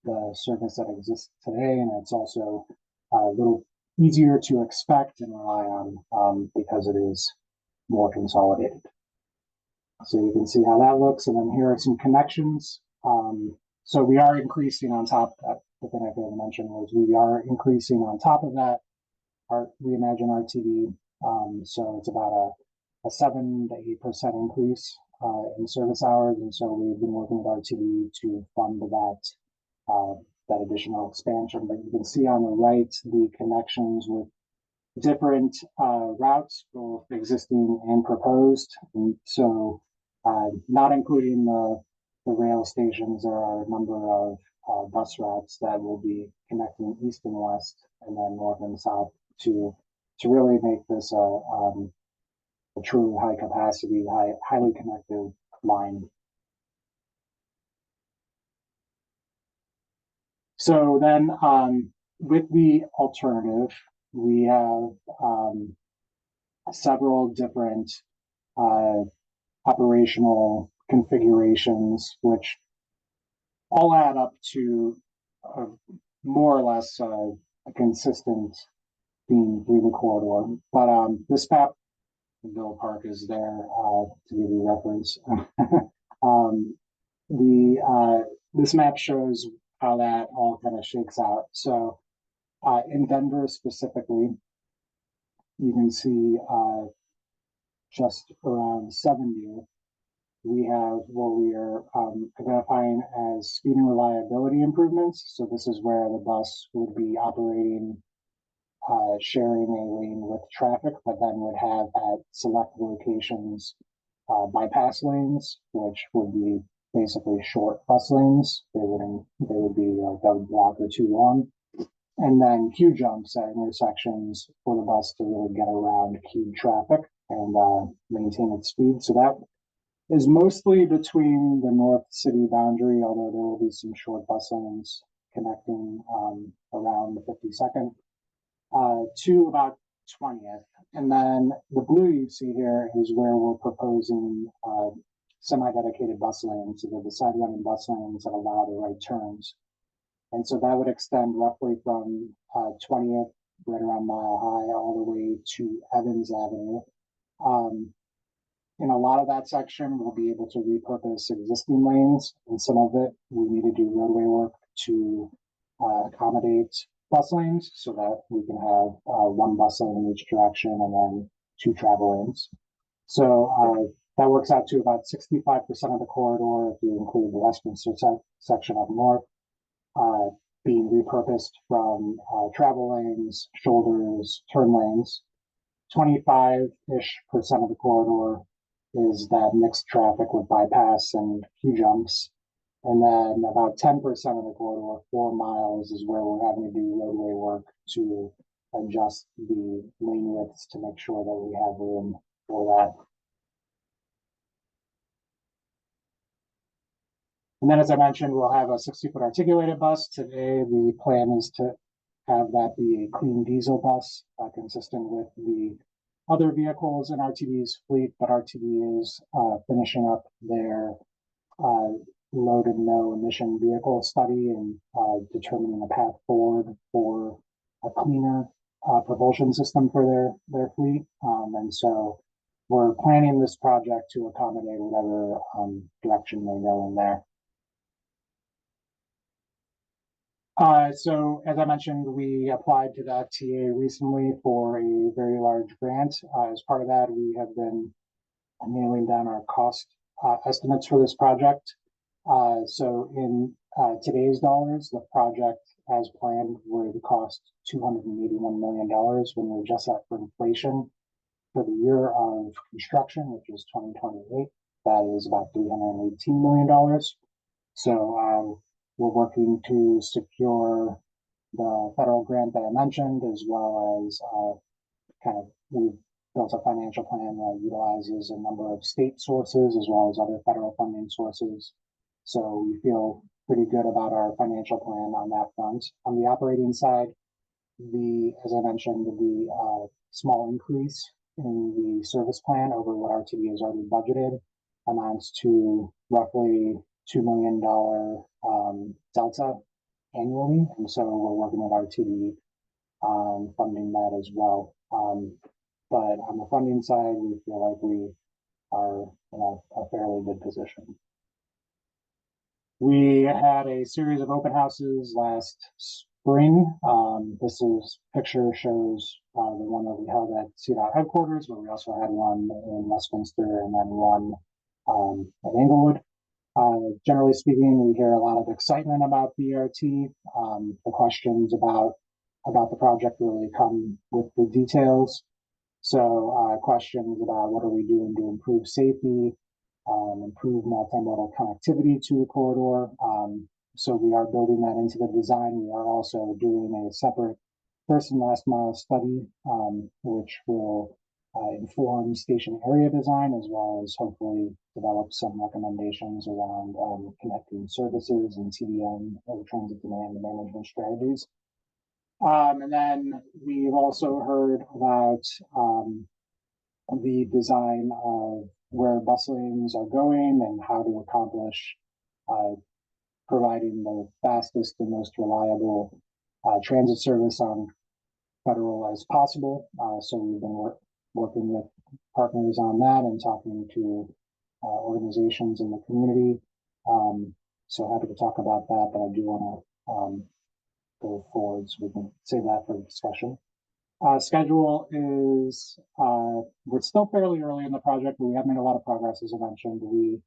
the service that exists today, and it's also a little easier to expect and rely on because it is more consolidated. So you can see how that looks, and then here are some connections. So we are increasing on top of that. The thing I failed to mention was we are increasing on top of that our Reimagine RTD. So it's about a 7 to 8% increase in service hours, and so we've been working with RTD to fund that additional expansion. But you can see on the right the connections with different routes, both existing and proposed. And so, not including the rail stations, there are a number of bus routes that will be connecting east and west, and then north and south to really make this a truly high capacity, highly connected line. So then with the alternative, we have several different operational configurations, which all add up to more or less a consistent theme through the corridor. But this map, Bill Park, is there to give you reference. This map shows how that all kind of shakes out. So in Denver specifically, you can see just around 70 we have what we are identifying as speed and reliability improvements. So this is where the bus would be operating, sharing a lane with traffic, but then would have at select locations bypass lanes, which would be basically short bus lanes. They would be like a block or two long. And then queue jumps at intersections for the bus to really get around queued traffic and maintain its speed. So that is mostly between the north city boundary, although there will be some short bus lanes connecting around the 52nd to about 20th. And then the blue you see here is where we're proposing semi-dedicated bus lanes, so the side running bus lanes that allow the right turns. And so that would extend roughly from 20th, right around Mile High, all the way to Evans Avenue. In a lot of that section, we'll be able to repurpose existing lanes, and some of it we need to do roadway work to accommodate bus lanes so that we can have one bus lane in each direction and then two travel lanes. So that works out to about 65% of the corridor if you include the Westminster section up north, being repurposed from travel lanes, shoulders, turn lanes. 25-ish% of the corridor is that mixed traffic with bypass and queue jumps. And then about 10% of the corridor, 4 miles, is where we're having to do roadway work to adjust the lane widths to make sure that we have room for that. And then, as I mentioned, we'll have a 60-foot articulated bus. Today, the plan is to have that be a clean diesel bus, consistent with the other vehicles in RTD's fleet, but RTD is finishing up their low to no emission vehicle study and determining a path forward for a cleaner propulsion system for their fleet. And so we're planning this project to accommodate whatever direction they go in there. So as I mentioned, we applied to the FTA recently for a very large grant. As part of that, we have been nailing down our cost estimates for this project. So in today's dollars, the project as planned would cost $281 million when we adjust that for inflation. For the year of construction, which is 2028, that is about $318 million. So we're working to secure the federal grant that I mentioned, as well as we've built a financial plan that utilizes a number of state sources as well as other federal funding sources. So we feel pretty good about our financial plan on that front. On the operating side, as I mentioned, the small increase in the service plan over what RTD has already budgeted amounts to roughly $2 million delta annually, and so we're working with RTD on funding that as well. But on the funding side, we feel like we are in a fairly good position. We had a series of open houses last spring. This picture shows the one that we held at CDOT headquarters, but we also had one in Westminster and then one at Englewood. Generally speaking, we hear a lot of excitement about BRT. The questions about the project really come with the details. So questions about what are we doing to improve safety, improve multimodal connectivity to the corridor. So we are building that into the design. We are also doing a separate first and last mile study, which will inform station area design, as well as hopefully develop some recommendations around connecting services and TDM or transit demand management strategies. And then we've also heard about the design of where bus lanes are going and how to accomplish providing the fastest and most reliable transit service on federal as possible. So we've been working with partners on that and talking to organizations in the community. So happy to talk about that, but I do want to go forward so we can save that for discussion. Schedule is, we're still fairly early in the project, but we have made a lot of progress, as I mentioned. We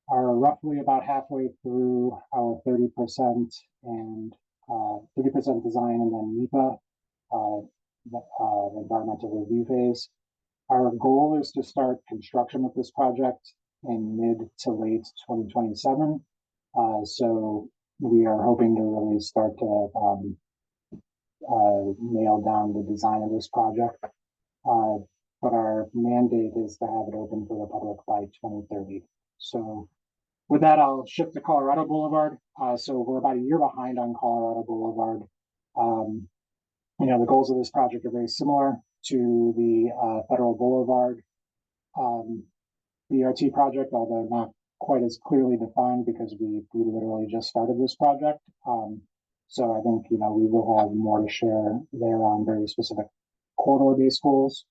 are roughly about halfway through our 30% and 30% design and then NEPA, the environmental review phase. Our goal is to start construction of this project in mid to late 2027. So we are hoping to really start to nail down the design of this project. But our mandate is to have it open for the public by 2030. So with that, I'll shift to Colorado Boulevard. So we're about a year behind on Colorado Boulevard. You know, the goals of this project are very similar to the Federal Boulevard BRT project, although not quite as clearly defined because we literally just started this project. So I think, you know, we will have more to share there on very specific corridor-based goals.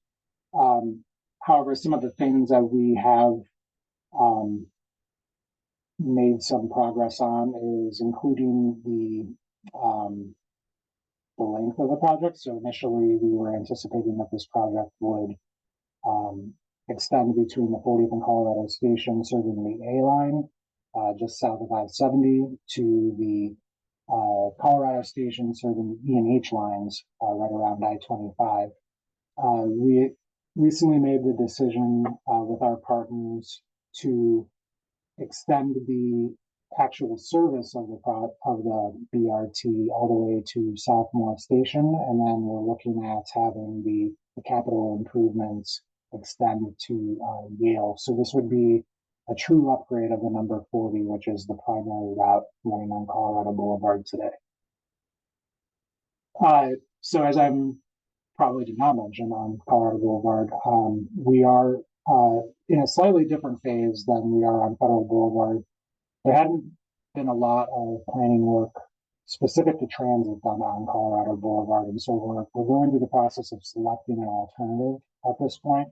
However, some of the things that we have made some progress on is including the length of the project. So initially we were anticipating that this project would extend between the 40th and Colorado station serving the A line just south of I-70 to the Colorado station serving the E and H lines right around I-25. We recently made the decision with our partners to extend the actual service of the BRT all the way to Southmore Station, and then we're looking at having the capital improvements extend to Yale. So this would be a true upgrade of the number 40, which is the primary route running on Colorado Boulevard today. So as I'm probably did not mention on Colorado Boulevard, we are in a slightly different phase than we are on Federal Boulevard. There hadn't been a lot of planning work specific to transit done on Colorado Boulevard, and so we're going through the process of selecting an alternative at this point.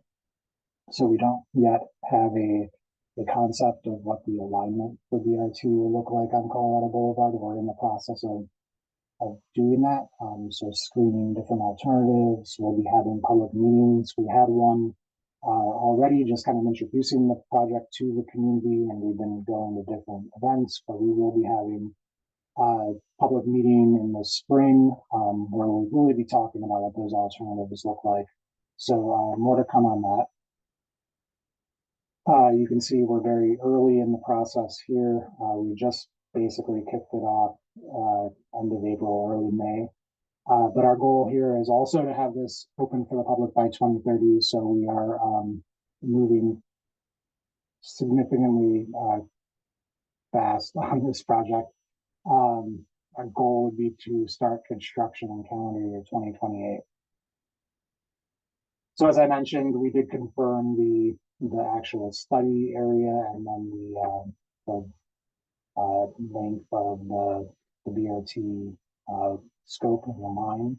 So we don't yet have a concept of what the alignment for BRT will look like on Colorado Boulevard. We're in the process of doing that. So screening different alternatives. We'll be having public meetings. We had one already, just kind of introducing the project to the community, and we've been going to different events, but we will be having a public meeting in the spring where we'll really be talking about what those alternatives look like. So more to come on that. You can see we're very early in the process here. We just basically kicked it off end of April, early May. But our goal here is also to have this open for the public by 2030. So we are moving significantly fast on this project. Our goal would be to start construction in calendar year 2028. So as I mentioned, we did confirm the actual study area and then the length of the BRT scope of the line.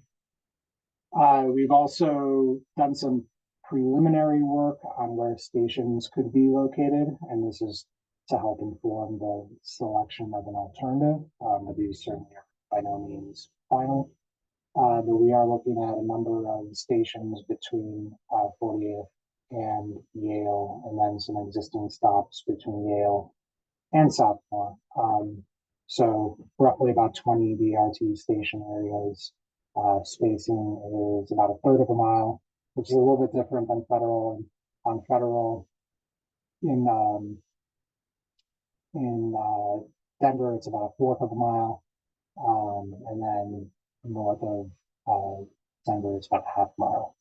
We've also done some preliminary work on where stations could be located, and this is to help inform the selection of an alternative. But these certainly are by no means final. But we are looking at a number of stations between 40th and Yale, and then some existing stops between Yale and Southmore. So roughly about 20 BRT station areas. Spacing is about a third of a mile, which is a little bit different than Federal. And on Federal, in Denver, it's about a fourth of a mile. And then north of Denver, it's about a half mile.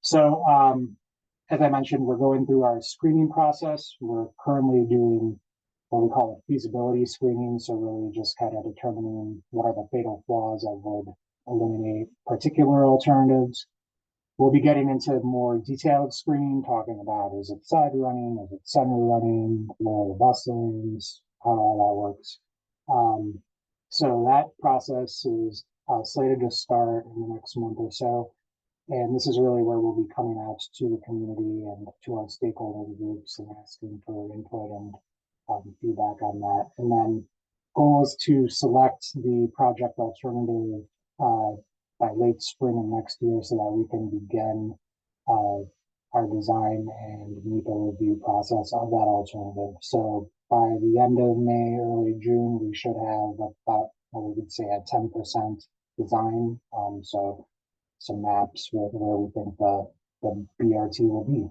So as I mentioned, we're going through our screening process. We're currently doing what we call a feasibility screening. So really just kind of determining what are the fatal flaws that would eliminate particular alternatives. We'll be getting into more detailed screening, talking about is it side running, is it center running, where are the bus lanes, how all that works. So that process is slated to start in the next month or so. And this is really where we'll be coming out to the community and to our stakeholder groups and asking for input and feedback on that. And then goal is to select the project alternative by late spring of next year so that we can begin our design and NEPA review process of that alternative. So by the end of May, early June, we should have about, we would say, a 10% design. So some maps with where we think the BRT will be.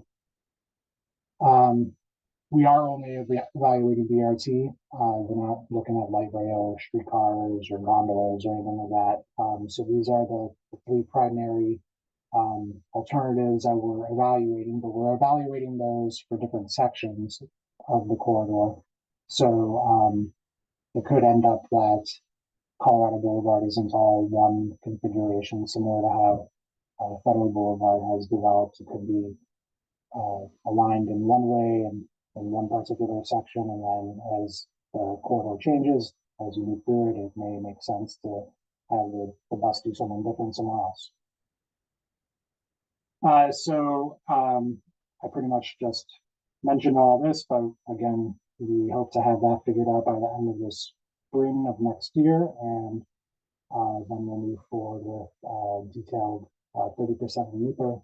We are only evaluating BRT. We're not looking at light rail or streetcars or gondolas or anything like that. So these are the three primary alternatives that we're evaluating, but we're evaluating those for different sections of the corridor. So it could end up that Colorado Boulevard isn't all one configuration, similar to how Federal Boulevard has developed. It could be aligned in one way and in one particular section, and then as the corridor changes, as you move through it, it may make sense to have the bus do something different somewhere else. I pretty much just mentioned all this, but again, we hope to have that figured out by the end of this spring of next year, and then we'll move forward with detailed 30% NEPA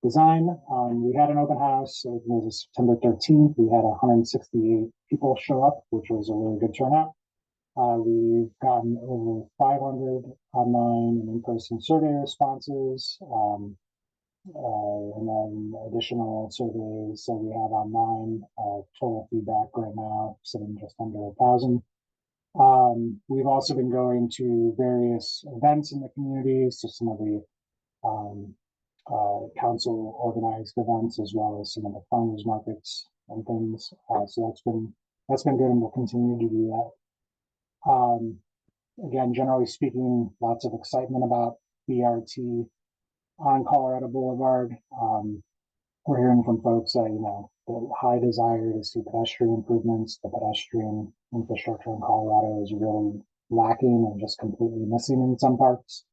design. We had an open house. It was September 13th. We had 168 people show up, which was a really good turnout. We've gotten over 500 online and in-person survey responses, and then additional surveys that we have online. Total feedback right now sitting just under 1,000. We've also been going to various events in the community, so some of the council organized events, as well as some of the farmers markets and things. So that's been good, and we'll continue to do that. Again, generally speaking, lots of excitement about BRT on Colorado Boulevard. We're hearing from folks that, the high desire to see pedestrian improvements. The pedestrian infrastructure in Colorado is really lacking and just completely missing in some parts.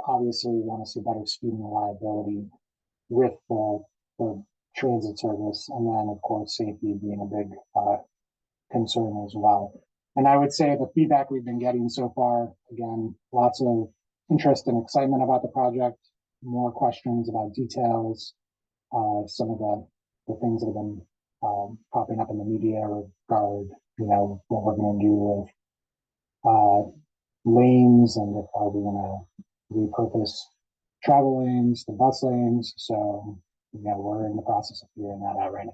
Obviously, we want to see better speed and reliability with the transit service, and then, of course, safety being a big concern as well. And I would say the feedback we've been getting so far, again, lots of interest and excitement about the project, more questions about details, some of the things that have been popping up in the media regard, what we're going to do with lanes, and if are we going to repurpose travel lanes to bus lanes. So, we're in the process of figuring that out right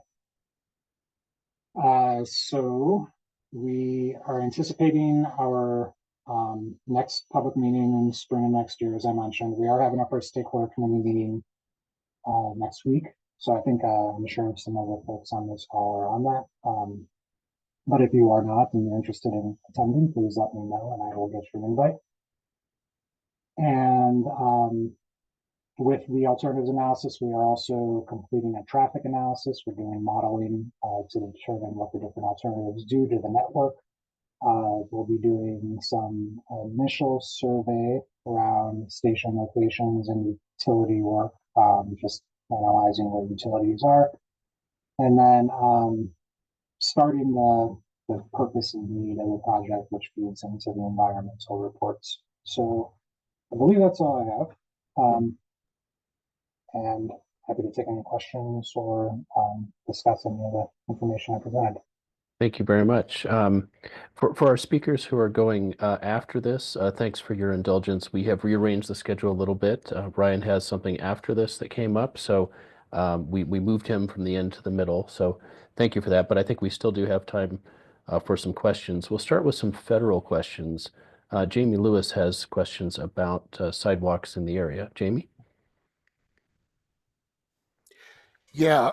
now. So we are anticipating our next public meeting in spring of next year. As I mentioned, we are having our first stakeholder committee meeting next week. So I think I'm sure some of the folks on this call are on that. But if you are not and you're interested in attending, please let me know and I will get you an invite. And with the alternatives analysis, we are also completing a traffic analysis. We're doing modeling to determine what the different alternatives do to the network. We'll be doing some initial survey around station locations and utility work, just analyzing where utilities are. And then starting the purpose and need of the project, which feeds into the environmental reports. So I believe that's all I have. And happy to take any questions or discuss any of the information I presented. Thank you very much. For our speakers who are going after this, thanks for your indulgence. We have rearranged the schedule a little bit. Ryan has something after this that came up, so we moved him from the end to the middle. So thank you for that. But I think we still do have time for some questions. We'll start with some federal questions. Jamie Lewis has questions about sidewalks in the area. Jamie? Yeah,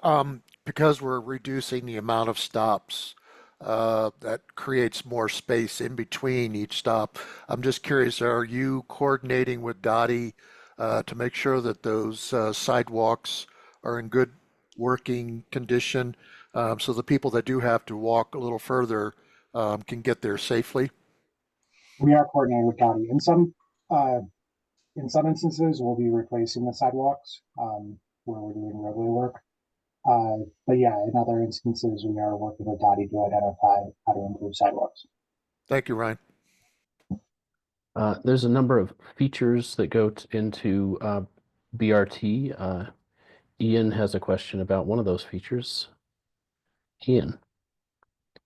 because we're reducing the amount of stops, that creates more space in between each stop. I'm just curious, are you coordinating with DOTI to make sure that those sidewalks are in good working condition, so the people that do have to walk a little further can get there safely? We are coordinating with DOTI. In some instances, we'll be replacing the sidewalks where we're doing roadway work. But yeah, in other instances, we are working with DOTI to identify how to improve sidewalks. Thank you, Ryan. There's a number of features that go into BRT. Ian has a question about one of those features. Ian.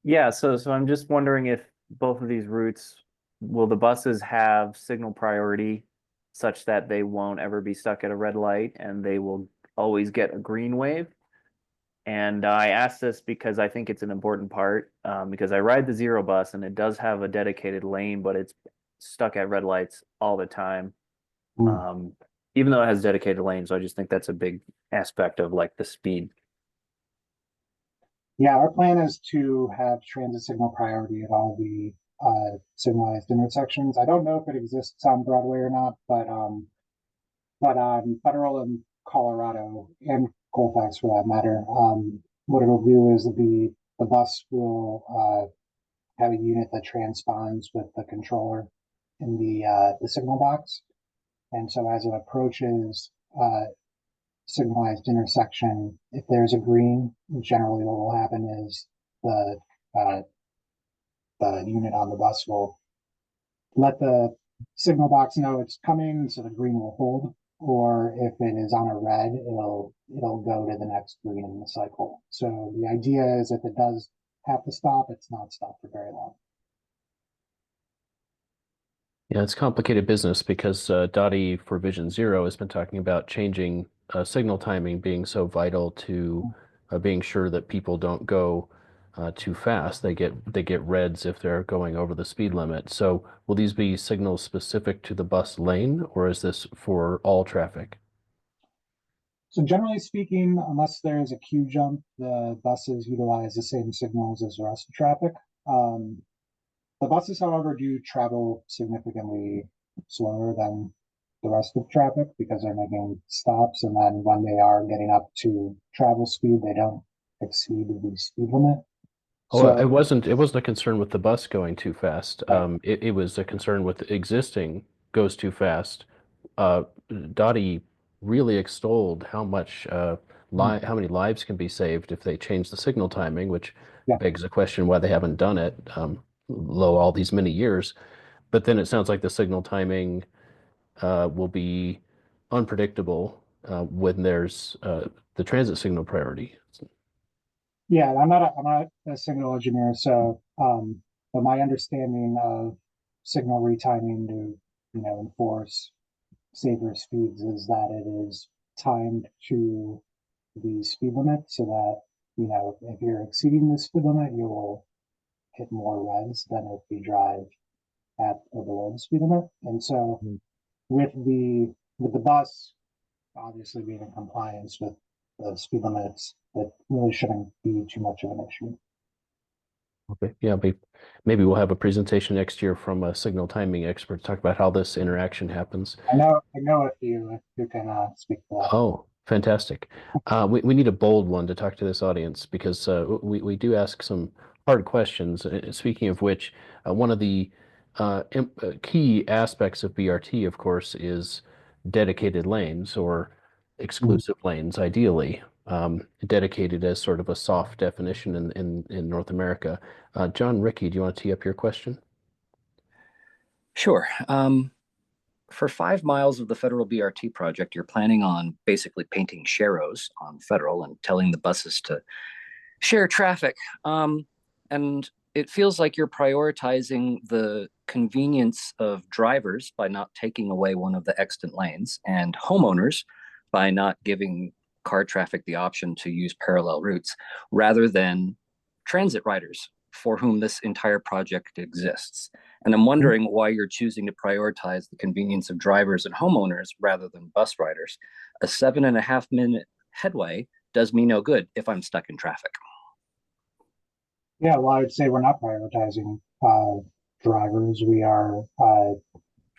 Yeah, so I'm just wondering if both of these routes, will the buses have signal priority such that they won't ever be stuck at a red light and they will always get a green wave? And I ask this because I think it's an important part, because I ride the Zero bus and it does have a dedicated lane, but it's stuck at red lights all the time. Even though it has dedicated lanes, so I just think that's a big aspect of like the speed. Yeah, our plan is to have transit signal priority at all the signalized intersections. I don't know if it exists on Broadway or not, but on Federal and Colorado and Colfax for that matter, what it'll do is the bus will have a unit that transponds with the controller in the signal box, and so as it approaches signalized intersection, if there's a green, generally what will happen is the unit on the bus will let the signal box know it's coming, so the green will hold. Or if it is on a red, it'll go to the next green in the cycle. So the idea is if it does have to stop, it's not stopped for very long. Yeah, it's complicated business because DOTI for Vision Zero has been talking about changing signal timing being so vital to being sure that people don't go too fast. They get reds if they're going over the speed limit. So will these be signals specific to the bus lane, or is this for all traffic? So generally speaking, unless there's a queue jump, the buses utilize the same signals as the rest of traffic. The buses, however, do travel significantly slower than the rest of traffic because they're making stops, and then when they are getting up to travel speed, they don't exceed the speed limit. Oh, So it wasn't a concern with the bus going too fast. It was a concern with existing goes too fast. DOTI really extolled how much how many lives can be saved if they change the signal timing, which yeah. begs the question why they haven't done it low all these many years. But then it sounds like the signal timing will be unpredictable when there's the transit signal priority. Yeah, I'm not a signal engineer, so but my understanding of signal retiming to enforce safer speeds is that it is timed to the speed limit so that if you're exceeding the speed limit, you will hit more reds than if you drive at or below the speed limit. And so with the bus obviously being in compliance with the speed limits, that really shouldn't be too much of an issue. Okay, yeah, maybe we'll have a presentation next year from a signal timing expert to talk about how this interaction happens. I know if you can speak to that. Oh, fantastic. We need a bold one to talk to this audience because we do ask some hard questions. Speaking of which, one of the key aspects of BRT, of course, is dedicated lanes or exclusive lanes, ideally. Dedicated as sort of a soft definition in North America. John Ricky, do you want to tee up your question? Sure. For 5 miles of the Federal BRT project, you're planning on basically painting sharrows on Federal and telling the buses to share traffic. And it feels like you're prioritizing the convenience of drivers by not taking away one of the extant lanes, and homeowners by not giving car traffic the option to use parallel routes, rather than transit riders for whom this entire project exists. And I'm wondering why you're choosing to prioritize the convenience of drivers and homeowners rather than bus riders. A 7.5 minute headway does me no good if I'm stuck in traffic. Yeah, well, I would say we're not prioritizing drivers. We are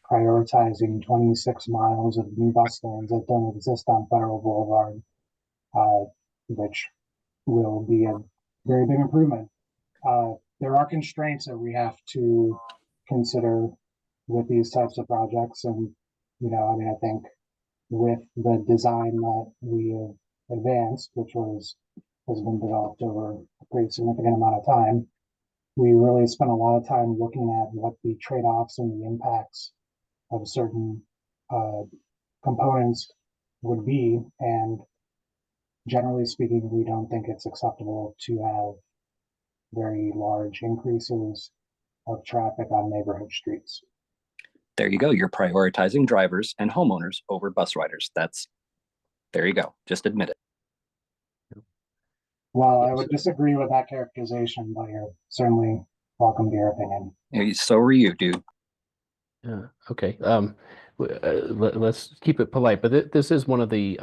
prioritizing 26 miles of new bus lanes that don't exist on Federal Boulevard, which will be a very big improvement. There are constraints that we have to consider with these types of projects, and I think with the design that we have advanced, which has been developed over a pretty significant amount of time, we really spent a lot of time looking at what the trade-offs and the impacts of certain components would be. And generally speaking, we don't think it's acceptable to have very large increases of traffic on neighborhood streets. There you go. You're prioritizing drivers and homeowners over bus riders. There you go. Just admit it. Well, I would disagree with that characterization, but you're certainly welcome to your opinion. So are you, dude. Yeah. Okay. Let's keep it polite, but this is one of the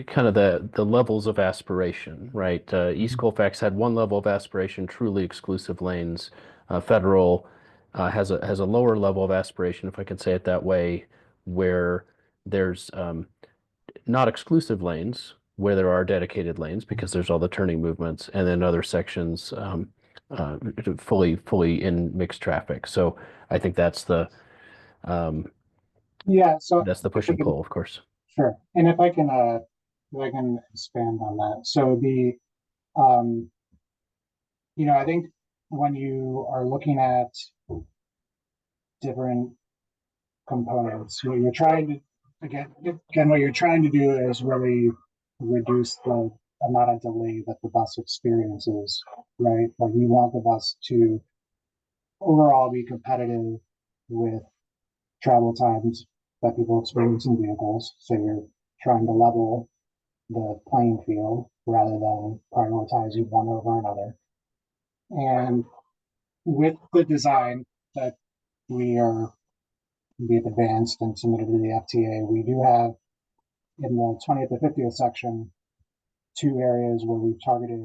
kind of the levels of aspiration, right? East Colfax had one level of aspiration, truly exclusive lanes. Federal has a lower level of aspiration, if I can say it that way, where there's not exclusive lanes, where there are dedicated lanes because there's all the turning movements, and then other sections fully in mixed traffic. So I think that's the Yeah, so that's the push and pull, of course. Sure. And if I can expand on that. So I think when you are looking at different components, what you're trying to what you're trying to do is really reduce the amount of delay that the bus experiences, right? Like you want the bus to overall be competitive with travel times that people experience in vehicles. So you're trying to level the playing field rather than prioritizing one over another. And with the design that we've advanced and submitted to the FTA, we do have in the 20th to 50th section 2 areas where we've targeted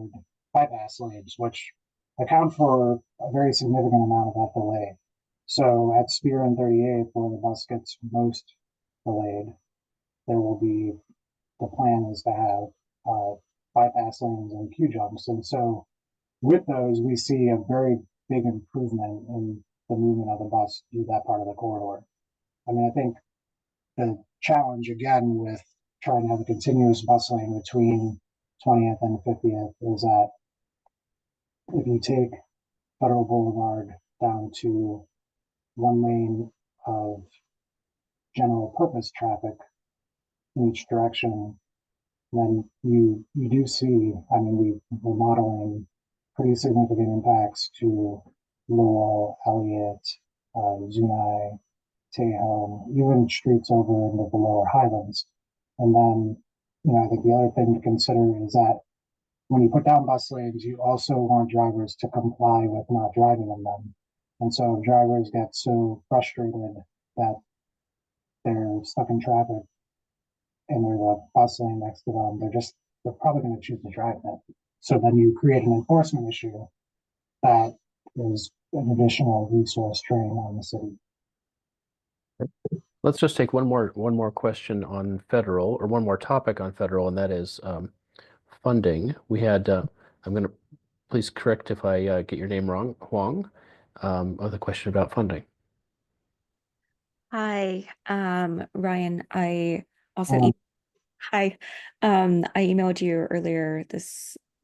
bypass lanes, which account for a very significant amount of that delay. So at Spear and 38th, where the bus gets most delayed, the plan is to have bypass lanes and queue jumps. And so with those, we see a very big improvement in the movement of the bus through that part of the corridor. I mean, I think the challenge again with trying to have a continuous bus lane between 20th and 50th is that if you take Federal Boulevard down to one lane of general purpose traffic in each direction, then you do see, I mean, we're modeling pretty significant impacts to Lowell, Elliott, Zuni, Tejon, even streets over into the lower Highlands. And then, I think the other thing to consider is that when you put down bus lanes, you also want drivers to comply with not driving in them. And so if drivers get so frustrated that they're stuck in traffic and there's a bus lane next to them, they're probably going to choose to drive that. So then you create an enforcement issue that is an additional resource drain on the city. Let's just take one more question on federal, or one more topic on federal, and that is funding. We had, I'm going to please correct if I get your name wrong, Huang, of the question about funding. Hi, Ryan. I also hi. I emailed you earlier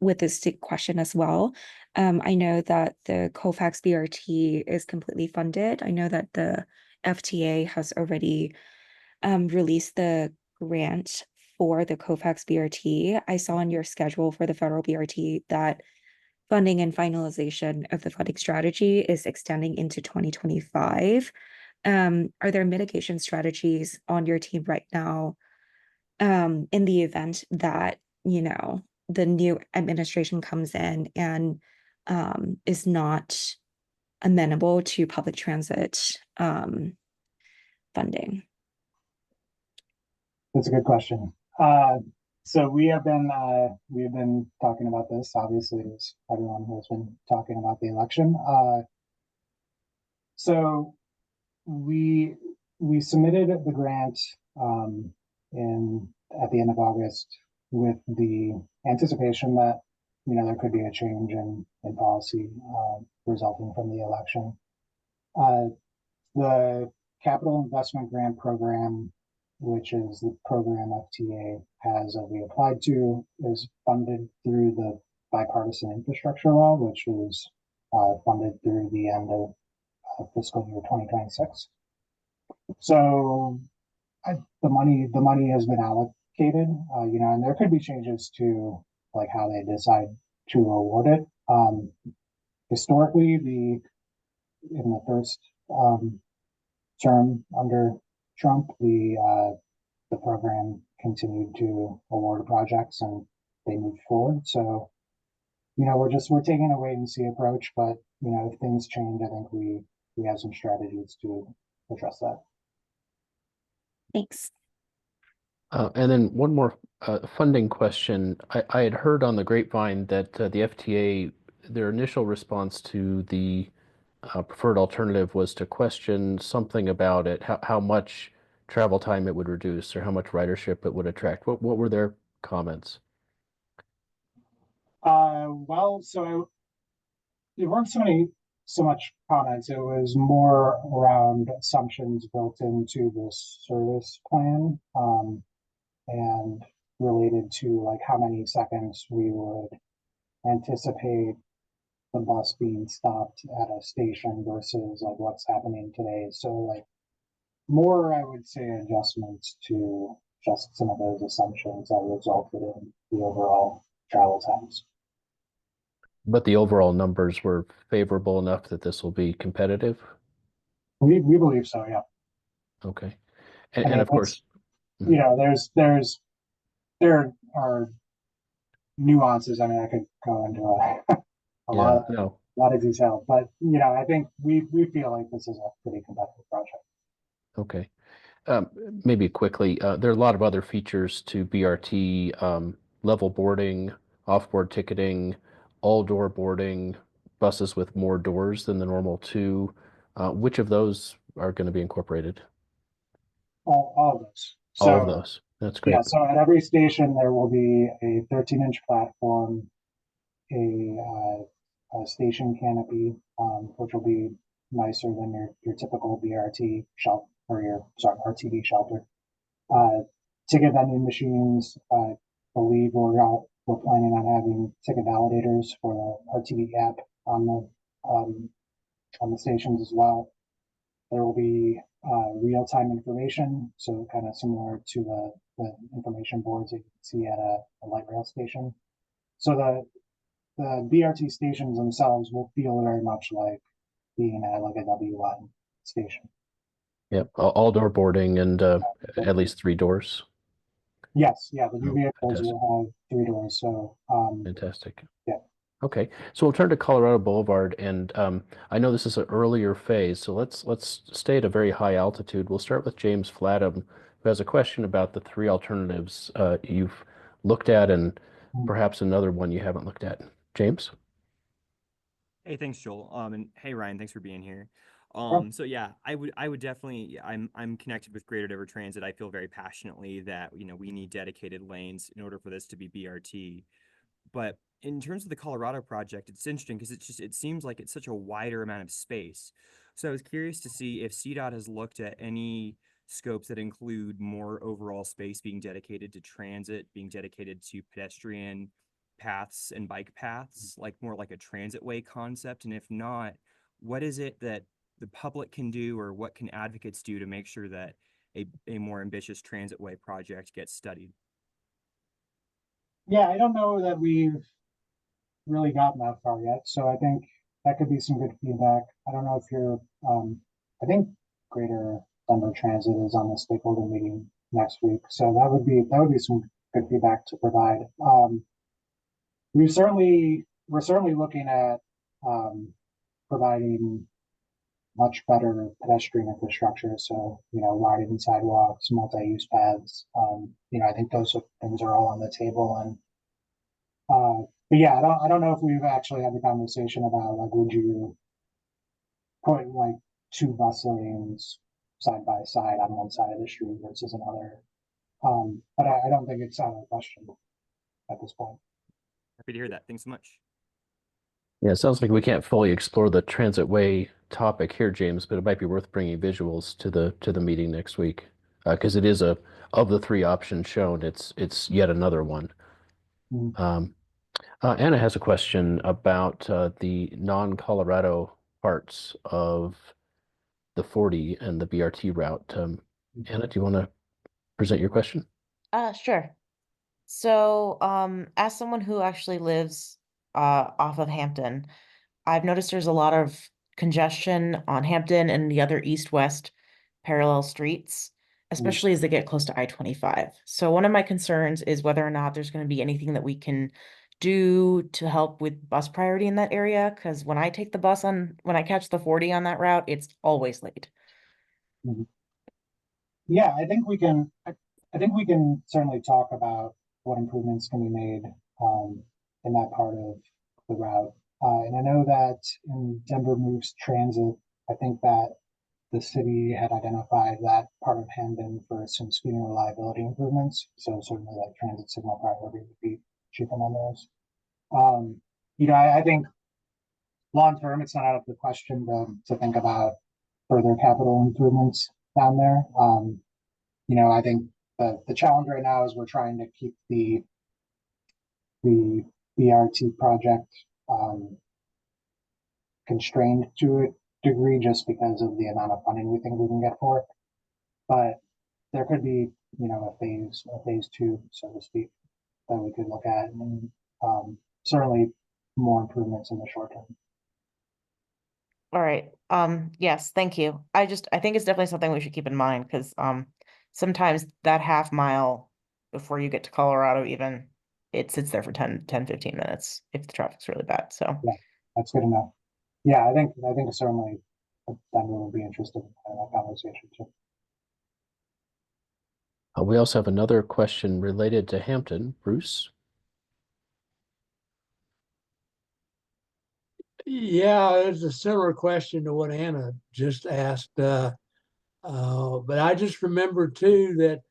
with this question as well. I know that the Colfax BRT is completely funded. I know that the FTA has already released the grant for the Colfax BRT. I saw on your schedule for the federal BRT that funding and finalization of the funding strategy is extending into 2025. Are there mitigation strategies on your team right now in the event that, the new administration comes in and is not amenable to public transit funding? That's a good question. So we have been talking about this, obviously, as everyone has been talking about the election. So we submitted the grant at the end of August with the anticipation that there could be a change in policy resulting from the election. The Capital Investment Grant Program, which is the program FTA has that we applied to, is funded through the bipartisan infrastructure law, which is funded through the end of fiscal year 2026. So the money has been allocated, and there could be changes to like how they decide to award it. Historically, in the first term under Trump, the program continued to award projects and they moved forward. So, we're taking a wait and see approach, but if things change, I think we have some strategies to address that. Thanks. And then one more funding question. I had heard on the grapevine that the FTA, their initial response to the preferred alternative was to question something about it, how much travel time it would reduce or how much ridership it would attract. What were their comments? So there weren't so much comments. It was more around assumptions built into the service plan, and related to like how many seconds we would anticipate the bus being stopped at a station versus like what's happening today. So like more, I would say, adjustments to just some of those assumptions that resulted in the overall travel times. But the overall numbers were favorable enough that this will be competitive? We believe so, yeah. Okay. I mean, And of course, there are nuances. I mean, I could go into a lot of detail, but I think we feel like this is a pretty competitive project. Okay. Maybe quickly, there are a lot of other features to BRT, level boarding, off-board ticketing, all-door boarding, buses with more doors than the normal two. Which of those are going to be incorporated? All of those. All of those. That's great. Yeah, so at every station there will be a 13-inch platform, a station canopy, which will be nicer than your typical BRT shelter or RTD shelter. Ticket vending machines. I believe we're planning on having ticket validators for the RTD app on the stations as well. There will be real-time information, so kind of similar to the information boards that you can see at a light rail station. So the BRT stations themselves will feel very much like being at like a W line station. Yep, all door boarding and at least 3 doors. Yes, yeah, the new vehicles fantastic. will have 3 doors. So Fantastic. Yeah. Okay, so we'll turn to Colorado Boulevard, and I know this is an earlier phase, so let's stay at a very high altitude. We'll start with James Flatham, who has a question about the 3 alternatives you've looked at, and perhaps another one you haven't looked at. James? Hey, thanks, Joel. And hey, Ryan, thanks for being here. So yeah, I would definitely, I'm connected with Greater Denver Transit. I feel very passionately that, we need dedicated lanes in order for this to be BRT. But in terms of the Colorado project, it's interesting because it seems like it's such a wider amount of space. So I was curious to see if CDOT has looked at any scopes that include more overall space being dedicated to transit, being dedicated to pedestrian paths and bike paths, like more like a transit way concept. And if not, what is it that the public can do, or what can advocates do to make sure that a more ambitious transit way project gets studied? Yeah, I don't know that we've really gotten that far yet. So I think that could be some good feedback. I don't know if you're, I think Greater Denver Transit is on the stakeholder meeting next week. So that would be some good feedback to provide. We're certainly looking at providing much better pedestrian infrastructure. So, widening sidewalks, multi-use paths. I think those things are all on the table. And but yeah, I don't know if we've actually had the conversation about like, would you put like 2 bus lanes side by side on one side of the street versus another? But I don't think it's out of the question at this point. Happy to hear that. Thanks so much. Yeah, it sounds like we can't fully explore the transit way topic here, James, but it might be worth bringing visuals to the meeting next week, because it is of the 3 options shown, it's yet another one. Anna has a question about the non-Colorado parts of the 40 and the BRT route. Anna, do you want to present your question? Sure. So, as someone who actually lives off of Hampton, I've noticed there's a lot of congestion on Hampton and the other east-west parallel streets, especially as they get close to I-25. So one of my concerns is whether or not there's going to be anything that we can do to help with bus priority in that area. Because when I take the bus when I catch the 40 on that route, it's always late. Yeah, I think we can. I think we can certainly talk about what improvements can be made in that part of the route. And I know that in Denver Moves Transit, I think that the city had identified that part of Hamden for some speed and reliability improvements. So certainly like transit signal priority would be chief among those. I think long term, it's not out of the question to think about further capital improvements down there. I think the challenge right now is we're trying to keep the BRT project constrained to a degree just because of the amount of funding we think we can get for it. But there could be, a phase two, so to speak, that we could look at, and certainly more improvements in the short term. All right. Yes, thank you. I think it's definitely something we should keep in mind because sometimes that half mile before you get to Colorado, even it sits there for 10, 15 minutes if the traffic's really bad. So yeah, that's good enough. Yeah, I think certainly Denver will be interested in that conversation too. We also have another question related to Hampton. Bruce? Yeah, it's a similar question to what Anna just asked. But I just remember too that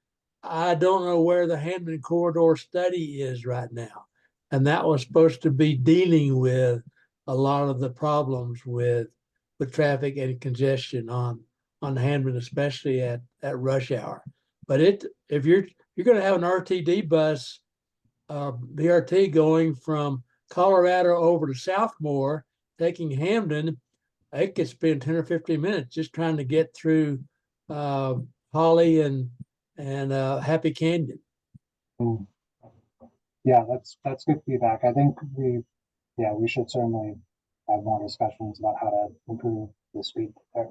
I don't know where the Hampton Corridor study is right now. And that was supposed to be dealing with a lot of the problems with traffic and congestion on Hampton, especially at rush hour. But if you're going to have an RTD bus, BRT going from Colorado over to Southmore, taking Hampden, it could spend 10 or 15 minutes just trying to get through Holly and Happy Canyon. Yeah, that's good feedback. I think we should certainly have more discussions about how to improve the speed there.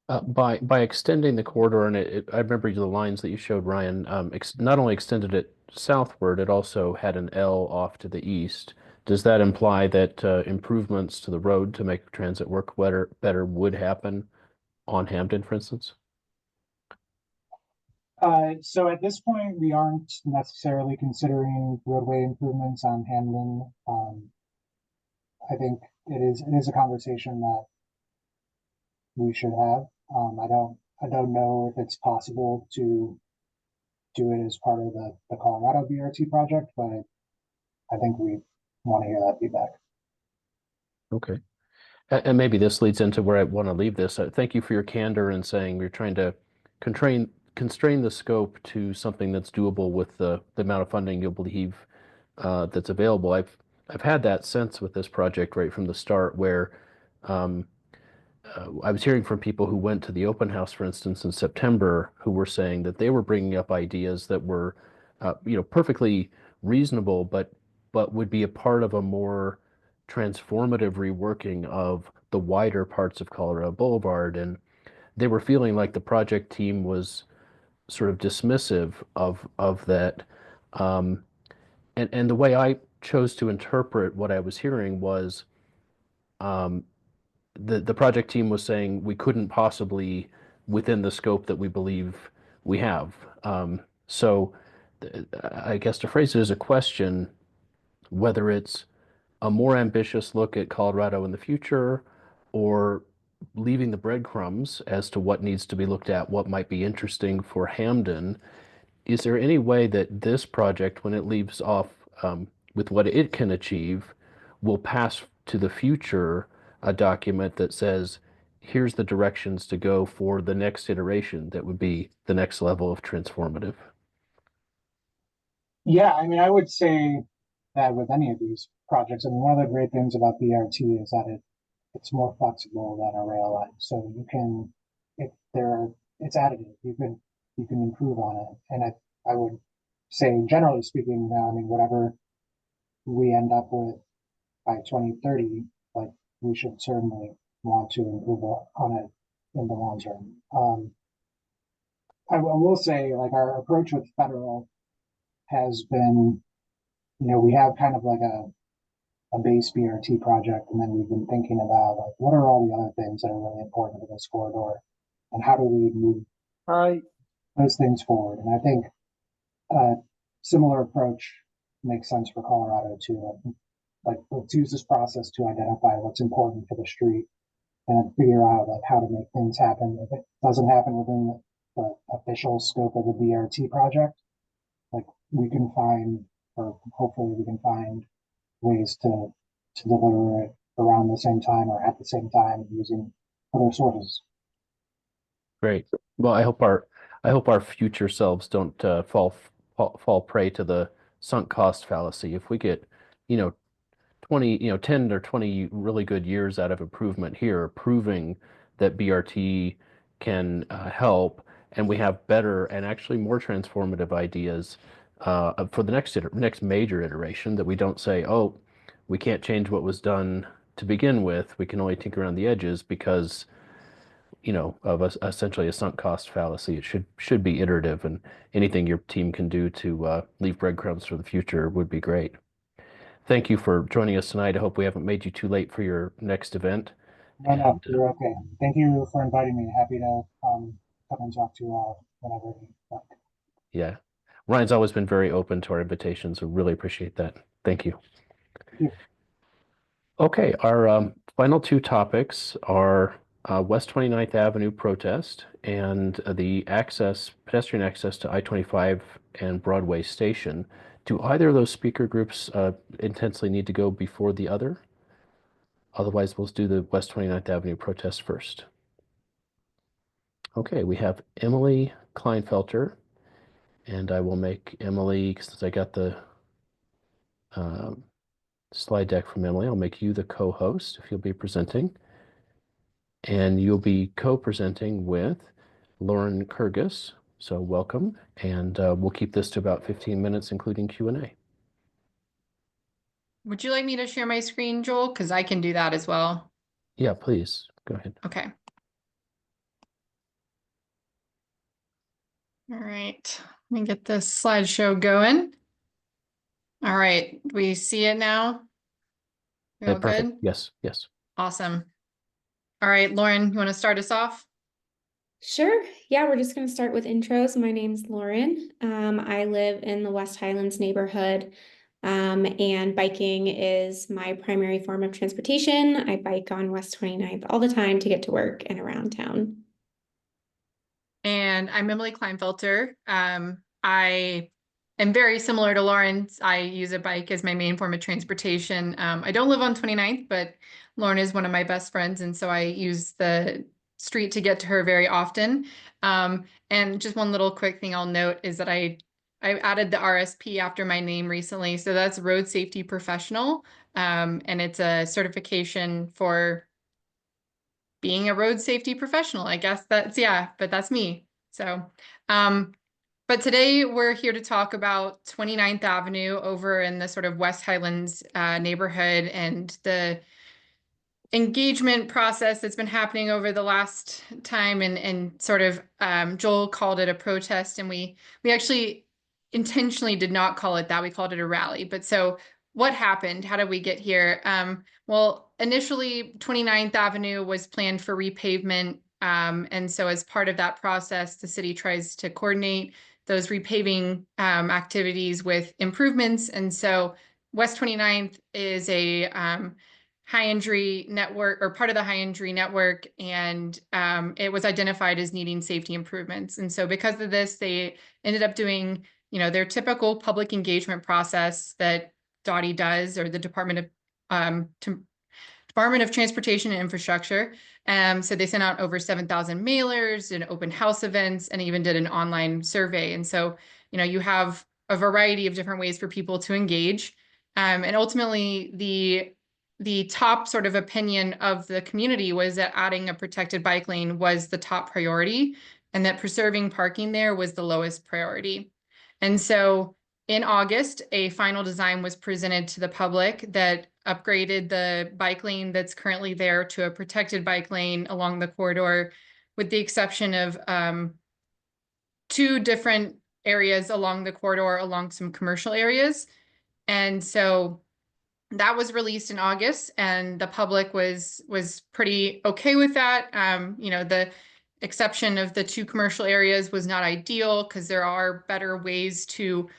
By extending the corridor, and I remember the lines that you showed, Ryan, not only extended it southward, it also had an L off to the east. Does that imply that improvements to the road to make transit work better would happen on Hampden, for instance? So at this point, we aren't necessarily considering roadway improvements on Hampden. I think it is a conversation that we should have. I don't know if it's possible to do it as part of the Colorado BRT project, but I think we want to hear that feedback. Okay. And maybe this leads into where I want to leave this. Thank you for your candor in saying we're trying to constrain the scope to something that's doable with the amount of funding you'll believe that's available. I've had that sense with this project right from the start, where I was hearing from people who went to the open house, for instance, in September, who were saying that they were bringing up ideas that were, perfectly reasonable, but would be a part of a more transformative reworking of the wider parts of Colorado Boulevard. And they were feeling like the project team was sort of dismissive of that. And the way I chose to interpret what I was hearing was the project team was saying we couldn't possibly within the scope that we believe we have. So I guess to phrase it as a question, whether it's a more ambitious look at Colorado in the future or leaving the breadcrumbs as to what needs to be looked at, what might be interesting for Hampden, is there any way that this project, when it leaves off with what it can achieve, will pass to the future a document that says, here's the directions to go for the next iteration that would be the next level of transformative? Yeah, I mean, I would say that with any of these projects, I mean, one of the great things about BRT is that it's more flexible than a rail line. So you can, it's additive. You can you can improve on it. And I would say, generally speaking, now, I mean, whatever we end up with by 2030, like, we should certainly want to improve on it in the long term. I will say, like, our approach with federal has been, we have kind of like a base BRT project, and then we've been thinking about, like, what are all the other things that are really important to this corridor, and how do we move those things forward? And I think a similar approach makes sense for Colorado too. Like, let's use this process to identify what's important for the street and figure out, like, how to make things happen. If it doesn't happen within the official scope of the BRT project, like, we can find, or hopefully we can find, ways to deliver it around the same time or at the same time using other sources. Great. Well, I hope our future selves don't fall prey to the sunk cost fallacy. If we get, 10 or 20 really good years out of improvement here, proving that BRT can help, and we have better and actually more transformative ideas for the next major iteration, that we don't say, oh, we can't change what was done to begin with. We can only tinker around the edges because, of essentially a sunk cost fallacy. It should be iterative, and anything your team can do to leave breadcrumbs for the future would be great. Thank you for joining us tonight. I hope we haven't made you too late for your next event. No, you're okay. Thank you for inviting me. Happy to come and talk to you all whenever you like. Yeah. Ryan's always been very open to our invitations, so really appreciate that. Thank you. Thank you. Okay, our final two topics are West 29th Avenue protest and the pedestrian access to I-25 and Broadway station. Do either of those speaker groups intensely need to go before the other? Otherwise, we'll do the West 29th Avenue protest first. Okay, we have Emily Kleinfelter, and I will make Emily, since I got the slide deck from Emily, I'll make you the co-host if you'll be presenting. And you'll be co-presenting with Lauren Kurgis. So welcome, and we'll keep this to about 15 minutes, including Q&A. Would you like me to share my screen, Joel? Because I can do that as well. Yeah, please, go ahead. Okay. All right, let me get this slideshow going. All right, we see it now? We all Perfect. good? Yes, yes. Awesome. All right, Lauren, you want to start us off? Sure. Yeah, we're just going to start with intros. My name's Lauren. I live in the West Highlands neighborhood, and biking is my primary form of transportation. I bike on West 29th all the time to get to work and around town. And I'm Emily Kleinfelter. I am very similar to Lauren. I use a bike as my main form of transportation. I don't live on 29th, but Lauren is one of my best friends, and so I use the street to get to her very often. And just one little quick thing I'll note is that I added the RSP after my name recently. So that's Road Safety Professional. And it's a certification for being a road safety professional. I guess that's, yeah, but that's me. So, but today we're here to talk about 29th Avenue over in the sort of West Highlands neighborhood and the engagement process that's been happening over the last time, and sort of Joel called it a protest, and we actually intentionally did not call it that. We called it a rally. But so what happened? How did we get here? Well, initially 29th Avenue was planned for repavement. And so as part of that process, the city tries to coordinate those repaving activities with improvements. And so West 29th is a high injury network, or part of the high injury network, and it was identified as needing safety improvements. And so because of this, they ended up doing, their typical public engagement process that DOTI does, or the Department of Transportation and Infrastructure. So they sent out over 7,000 mailers and open house events, and even did an online survey. And so, you have a variety of different ways for people to engage. And ultimately, the top sort of opinion of the community was that adding a protected bike lane was the top priority. and that preserving parking there was the lowest priority. And so in August, a final design was presented to the public that upgraded the bike lane that's currently there to a protected bike lane along the corridor, with the exception of 2 different areas along the corridor along some commercial areas. And so that was released in August, and the public was pretty okay with that. You know, the exception of the 2 commercial areas was not ideal because there are better ways to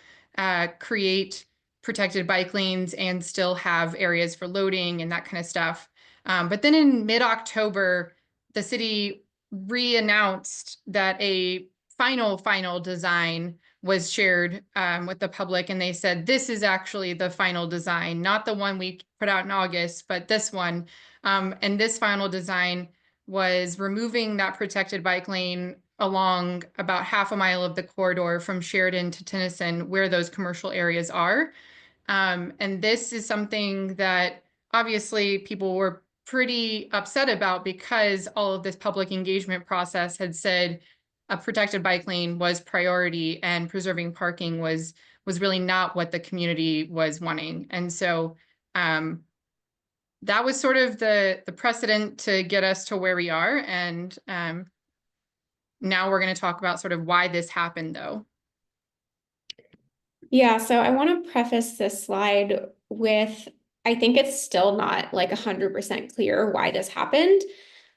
create protected bike lanes and still have areas for loading and that kind of stuff. But then in mid-October, the city re-announced that a final design was shared with the public, and they said, this is actually the final design, not the one we put out in August, but this one. And this final design was removing that protected bike lane along about half a mile of the corridor from Sheridan to Tennyson, where those commercial areas are. And this is something that obviously people were pretty upset about, because all of this public engagement process had said a protected bike lane was priority and preserving parking was really not what the community was wanting. And so that was sort of the precedent to get us to where we are. And now we're going to talk about sort of why this happened, though. Yeah, so I want to preface this slide with, I think it's still not like 100% clear why this happened.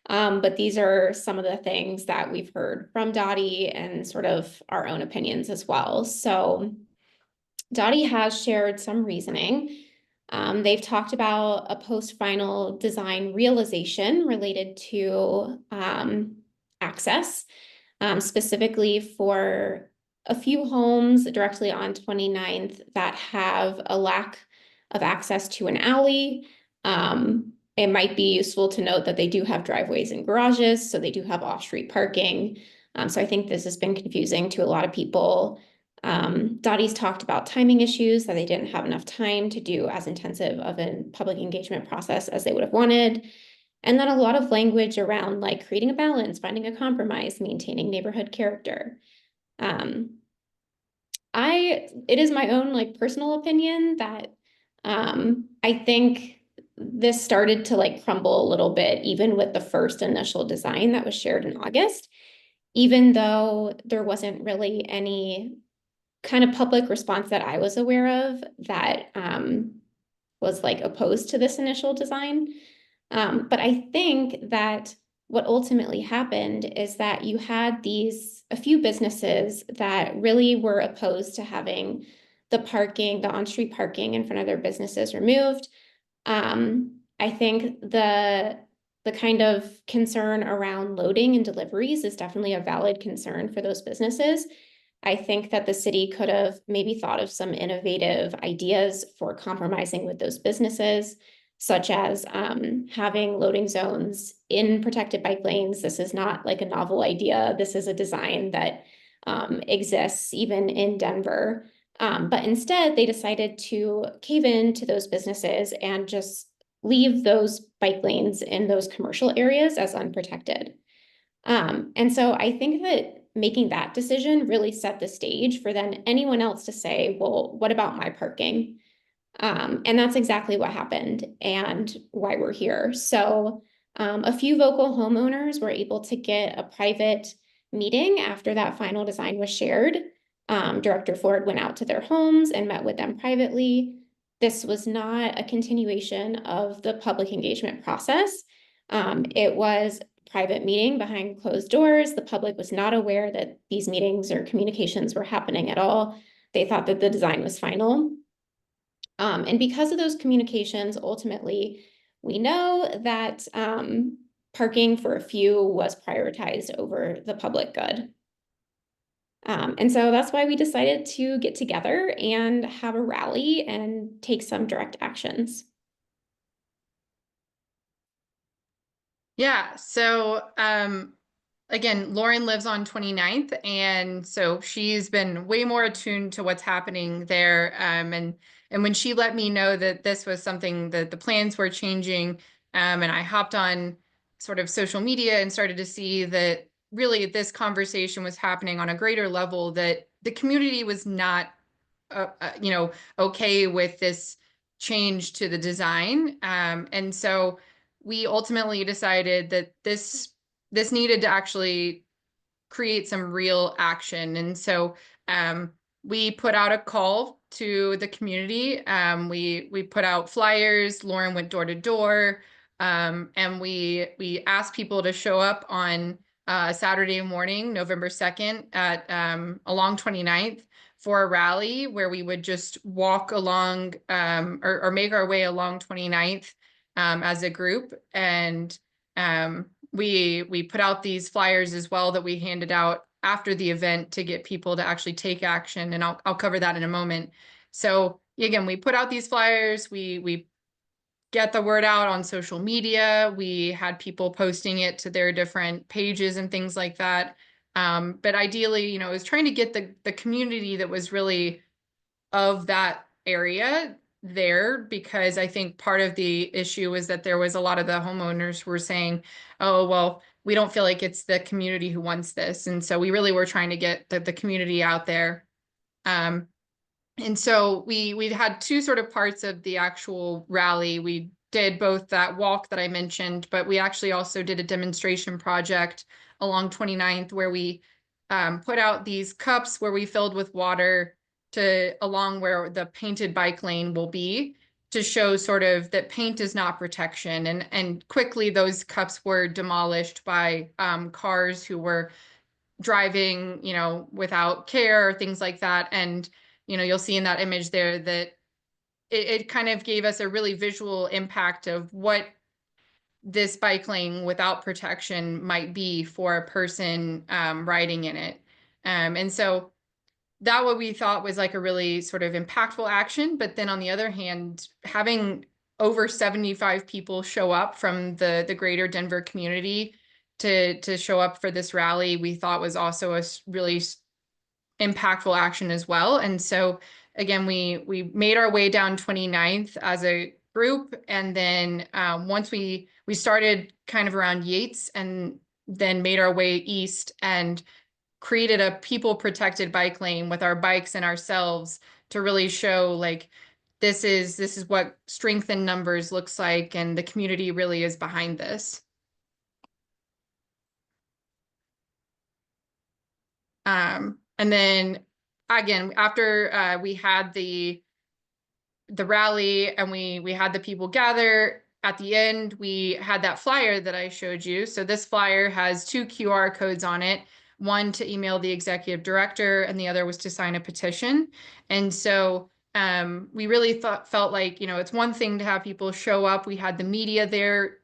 But these are some of the things that we've heard from DOTI and sort of our own opinions as well. So DOTI has shared some reasoning. They've talked about a post-final design realization related to access, specifically for a few homes directly on 29th that have a lack of access to an alley. It might be useful to note that they do have driveways and garages, so they do have off-street parking. So I think this has been confusing to a lot of people. DOTI's talked about timing issues, that they didn't have enough time to do as intensive of a public engagement process as they would have wanted. And then a lot of language around like creating a balance, finding a compromise, maintaining neighborhood character. It is my own like personal opinion that I think this started to like crumble a little bit, even with the first initial design that was shared in August, even though there wasn't really any kind of public response that I was aware of that was like opposed to this initial design. But I think that what ultimately happened is that you had a few businesses that really were opposed to having the on-street parking in front of their businesses removed. I think the kind of concern around loading and deliveries is definitely a valid concern for those businesses. I think that the city could have maybe thought of some innovative ideas for compromising with those businesses, such as having loading zones in protected bike lanes. This is not like a novel idea. This is a design that exists even in Denver. But instead, they decided to cave in to those businesses and just leave those bike lanes in those commercial areas as unprotected. And so I think that making that decision really set the stage for then anyone else to say, well, what about my parking? And that's exactly what happened and why we're here. So a few local homeowners were able to get a private meeting after that final design was shared. Director Ford went out to their homes and met with them privately. This was not a continuation of the public engagement process. It was a private meeting behind closed doors. The public was not aware that these meetings or communications were happening at all. They thought that the design was final. And because of those communications, ultimately, we know that parking for a few was prioritized over the public good. And so that's why we decided to get together and have a rally and take some direct actions. Yeah, so again, Lauren lives on 29th, and so she's been way more attuned to what's happening there. And when she let me know that this was something that the plans were changing, and I hopped on sort of social media and started to see that really this conversation was happening on a greater level, that the community was not, you know, okay with this change to the design. And so we ultimately decided that this needed to actually create some real action. And so we put out a call to the community. We put out flyers. Lauren went door to door, and we asked people to show up on Saturday morning, November 2nd at along 29th for a rally where we would just walk along or make our way along 29th as a group. And we put out these flyers as well that we handed out after the event to get people to actually take action. And I'll cover that in a moment. So again, we put out these flyers, we get the word out on social media. We had people posting it to their different pages and things like that. But ideally, you know, it was trying to get the community that was really of that area there, because I think part of the issue is that there was a lot of the homeowners who were saying, oh, well, we don't feel like it's the community who wants this. And so we really were trying to get the community out there. And so we had two sort of parts of the actual rally. We did both that walk that I mentioned, but we actually also did a demonstration project along 29th where we put out these cups where we filled with water to along where the painted bike lane will be, to show sort of that paint is not protection. And quickly those cups were demolished by cars who were driving, you know, without care, things like that. And, you know, you'll see in that image there that it kind of gave us a really visual impact of what this bike lane without protection might be for a person riding in it. And so that what we thought was like a really sort of impactful action. But then on the other hand, having over 75 people show up from the greater Denver community to show up for this rally, we thought was also a really impactful action as well. And so again, we made our way down 29th as a group. And then once we started kind of around Yates and then made our way east and created a people protected bike lane with our bikes and ourselves to really show like this is what strength in numbers looks like, and the community really is behind this. And then again, after we had the rally and we had the people gather, at the end we had that flyer that I showed you. So this flyer has 2 QR codes on it, one to email the executive director and the other was to sign a petition. And so we really felt like, you know, it's one thing to have people show up. We had the media there,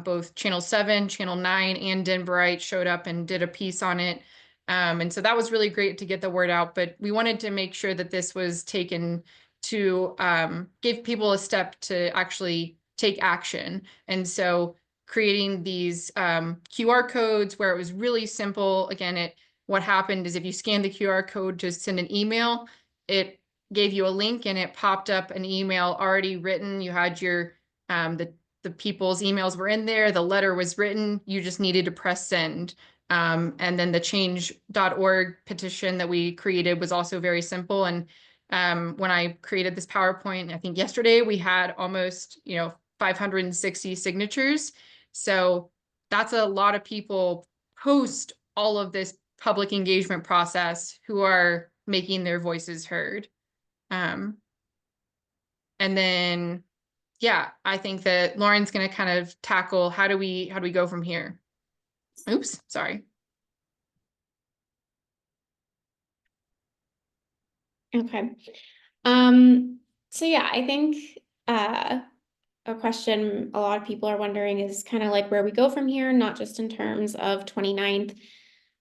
both Channel 7, Channel 9, and Denverite showed up and did a piece on it. And so that was really great to get the word out, but we wanted to make sure that this was taken to give people a step to actually take action. And so creating these QR codes where it was really simple. Again, what happened is if you scan the QR code to send an email, it gave you a link and it popped up an email already written. You had your, the people's emails were in there, the letter was written, you just needed to press send. And then the change.org petition that we created was also very simple. And when I created this PowerPoint, I think yesterday we had almost, 560 signatures. So that's a lot of people post all of this public engagement process who are making their voices heard. And then, yeah, I think that Lauren's going to kind of tackle how do we go from here? Oops, sorry. Okay. So yeah, I think a question a lot of people are wondering is kind of like where we go from here, not just in terms of 29th,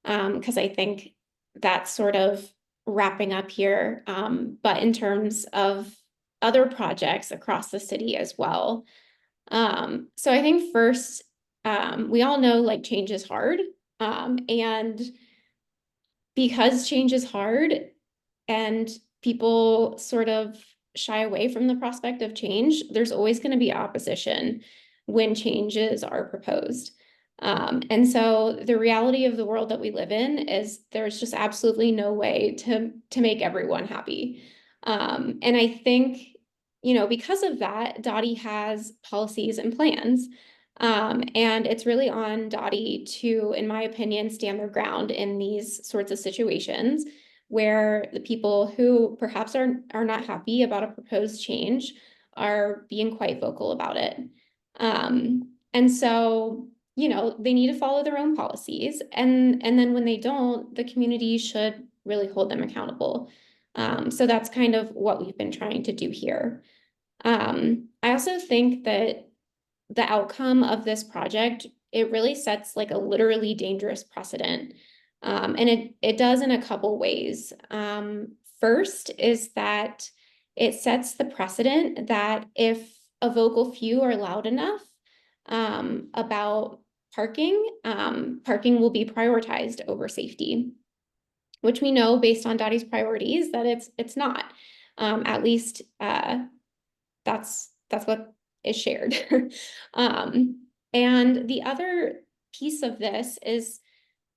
because I think that's sort of wrapping up here, but in terms of other projects across the city as well. So I think first, we all know like change is hard, and because change is hard and people sort of shy away from the prospect of change, there's always going to be opposition when changes are proposed. And so the reality of the world that we live in is there's just absolutely no way to make everyone happy. And I think, because of that, DOTI has policies and plans. And it's really on DOTI to, in my opinion, stand their ground in these sorts of situations where the people who perhaps are not happy about a proposed change are being quite vocal about it. And so, they need to follow their own policies. And then when they don't, the community should really hold them accountable. So that's kind of what we've been trying to do here. I also think that the outcome of this project, it really sets like a literally dangerous precedent. And it does in a couple ways. First is that it sets the precedent that if a vocal few are loud enough about parking, parking will be prioritized over safety, which we know based on DOTI's priorities that it's not. At least that's what is shared. And the other piece of this is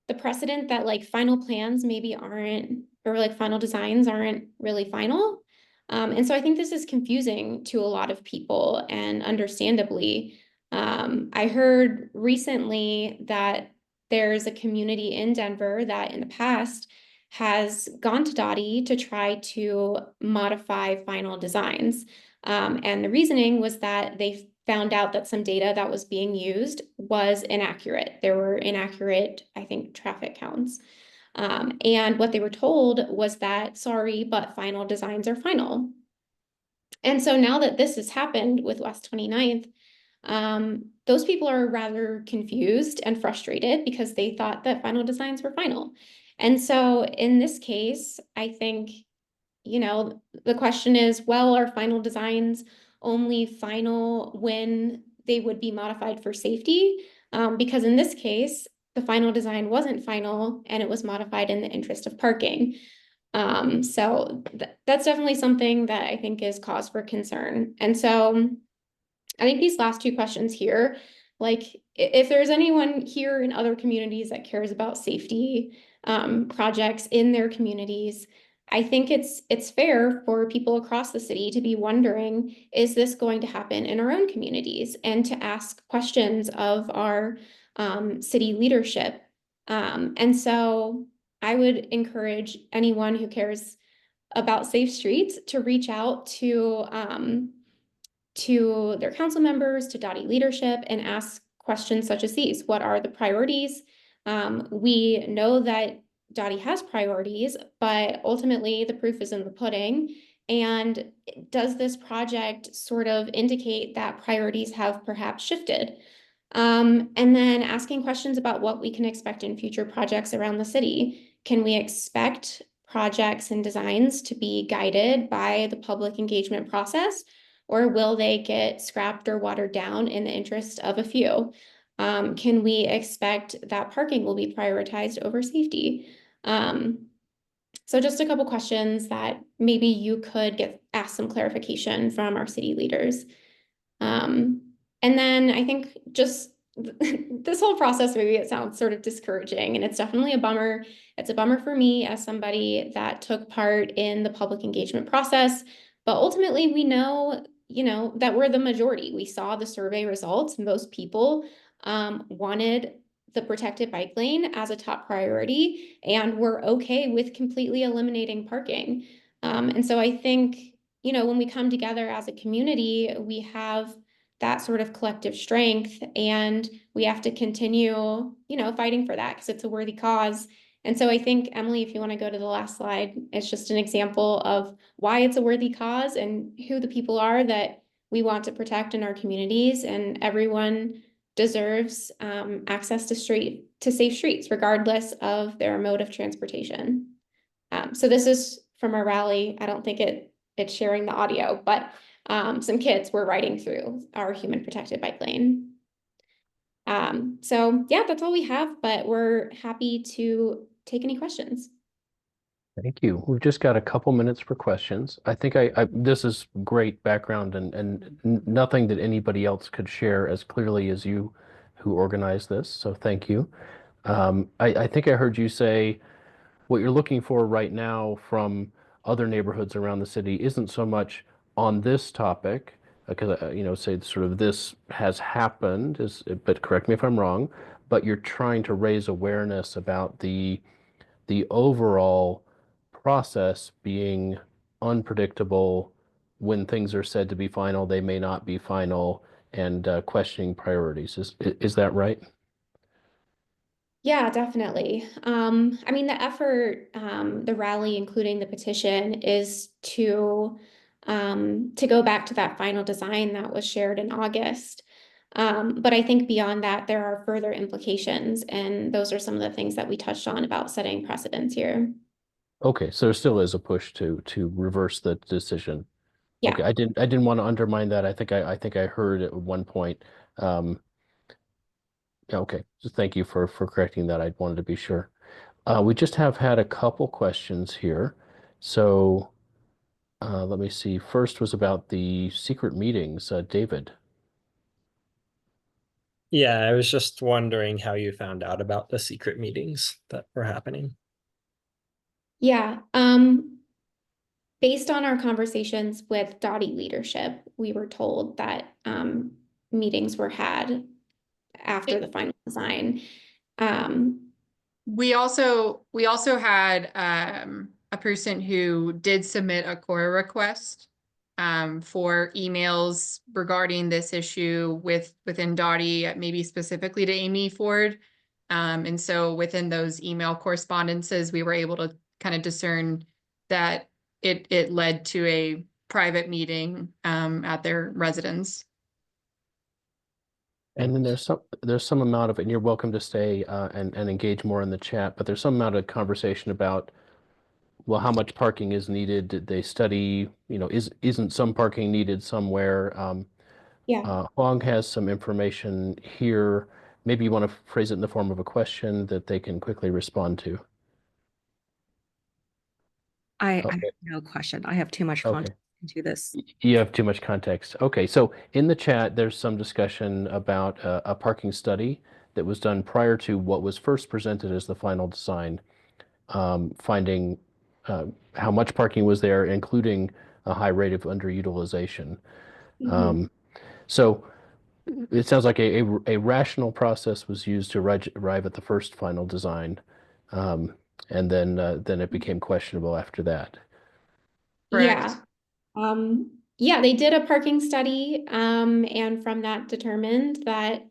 the precedent that like final plans maybe aren't, or like final designs aren't really final. And so I think this is confusing to a lot of people, and understandably. I heard recently that there's a community in Denver that in the past has gone to DOTI to try to modify final designs. And the reasoning was that they found out that some data that was being used was inaccurate. There were inaccurate, I think, traffic counts. And what they were told was that, sorry, but final designs are final. And so now that this has happened with West 29th, those people are rather confused and frustrated because they thought that final designs were final. And so in this case, I think, the question is, well, are final designs only final when they would be modified for safety? Because in this case, the final design wasn't final and it was modified in the interest of parking. So that's definitely something that I think is cause for concern. And so I think these last two questions here, like if there's anyone here in other communities that cares about safety projects in their communities, I think it's fair for people across the city to be wondering, is this going to happen in our own communities? And to ask questions of our city leadership. And so I would encourage anyone who cares about safe streets to reach out to their council members, to DOTI leadership, and ask questions such as these. What are the priorities? We know that DOTI has priorities, but ultimately the proof is in the pudding. And does this project sort of indicate that priorities have perhaps shifted? And then asking questions about what we can expect in future projects around the city. Can we expect projects and designs to be guided by the public engagement process, or will they get scrapped or watered down in the interest of a few? Can we expect that parking will be prioritized over safety? So just a couple questions that maybe you could get asked some clarification from our city leaders. And then I think just this whole process, maybe it sounds sort of discouraging, and it's definitely a bummer. It's a bummer for me as somebody that took part in the public engagement process, but ultimately we know, that we're the majority. We saw the survey results. Most people wanted the protected bike lane as a top priority, and we're okay with completely eliminating parking. And so I think, when we come together as a community, we have that sort of collective strength, and we have to continue, fighting for that because it's a worthy cause. And so I think, Emily, if you want to go to the last slide, it's just an example of why it's a worthy cause and who the people are that we want to protect in our communities, and everyone deserves access to safe streets, regardless of their mode of transportation. So this is from our rally. I don't think it's sharing the audio, but some kids were riding through our human protected bike lane. So yeah, that's all we have, but we're happy to take any questions. Thank you. We've just got a couple minutes for questions. I think this is great background and nothing that anybody else could share as clearly as you, who organized this, so thank you. I think I heard you say what you're looking for right now from other neighborhoods around the city isn't so much on this topic, because say sort of this has happened, but correct me if I'm wrong, but you're trying to raise awareness about the overall process being unpredictable. When things are said to be final, they may not be final, and questioning priorities. Is that right? Yeah, definitely. I mean, the effort, the rally, including the petition, is to go back to that final design that was shared in August. But I think beyond that, there are further implications, and those are some of the things that we touched on about setting precedents here. Okay, so there still is a push to reverse the decision. Yeah. Okay, I didn't want to undermine that. I think I heard at one point. Yeah, okay, so thank you for correcting that. I wanted to be sure. We just have had a couple questions here. So let me see. First was about the secret meetings. David. Yeah, I was just wondering how you found out about the secret meetings that were happening. Yeah. Based on our conversations with DOTI leadership, we were told that meetings were had after the final design. We also had a person who did submit a core request for emails regarding this issue within DOTI, maybe specifically to Amy Ford. And so within those email correspondences, we were able to kind of discern that it led to a private meeting at their residence. And then there's some amount of, and you're welcome to stay and engage more in the chat, but there's some amount of conversation about, well, how much parking is needed? Did they study, isn't some parking needed somewhere? Yeah. Huang has some information here. Maybe you want to phrase it in the form of a question that they can quickly respond to. I have Okay. no question. I have too much Okay. context into this. You have too much context. Okay, so in the chat, there's some discussion about a parking study that was done prior to what was first presented as the final design, finding how much parking was there, including a high rate of underutilization. So it sounds like a rational process was used to arrive at the first final design, and then it became questionable after that. Correct. Yeah, they did a parking study, and from that determined that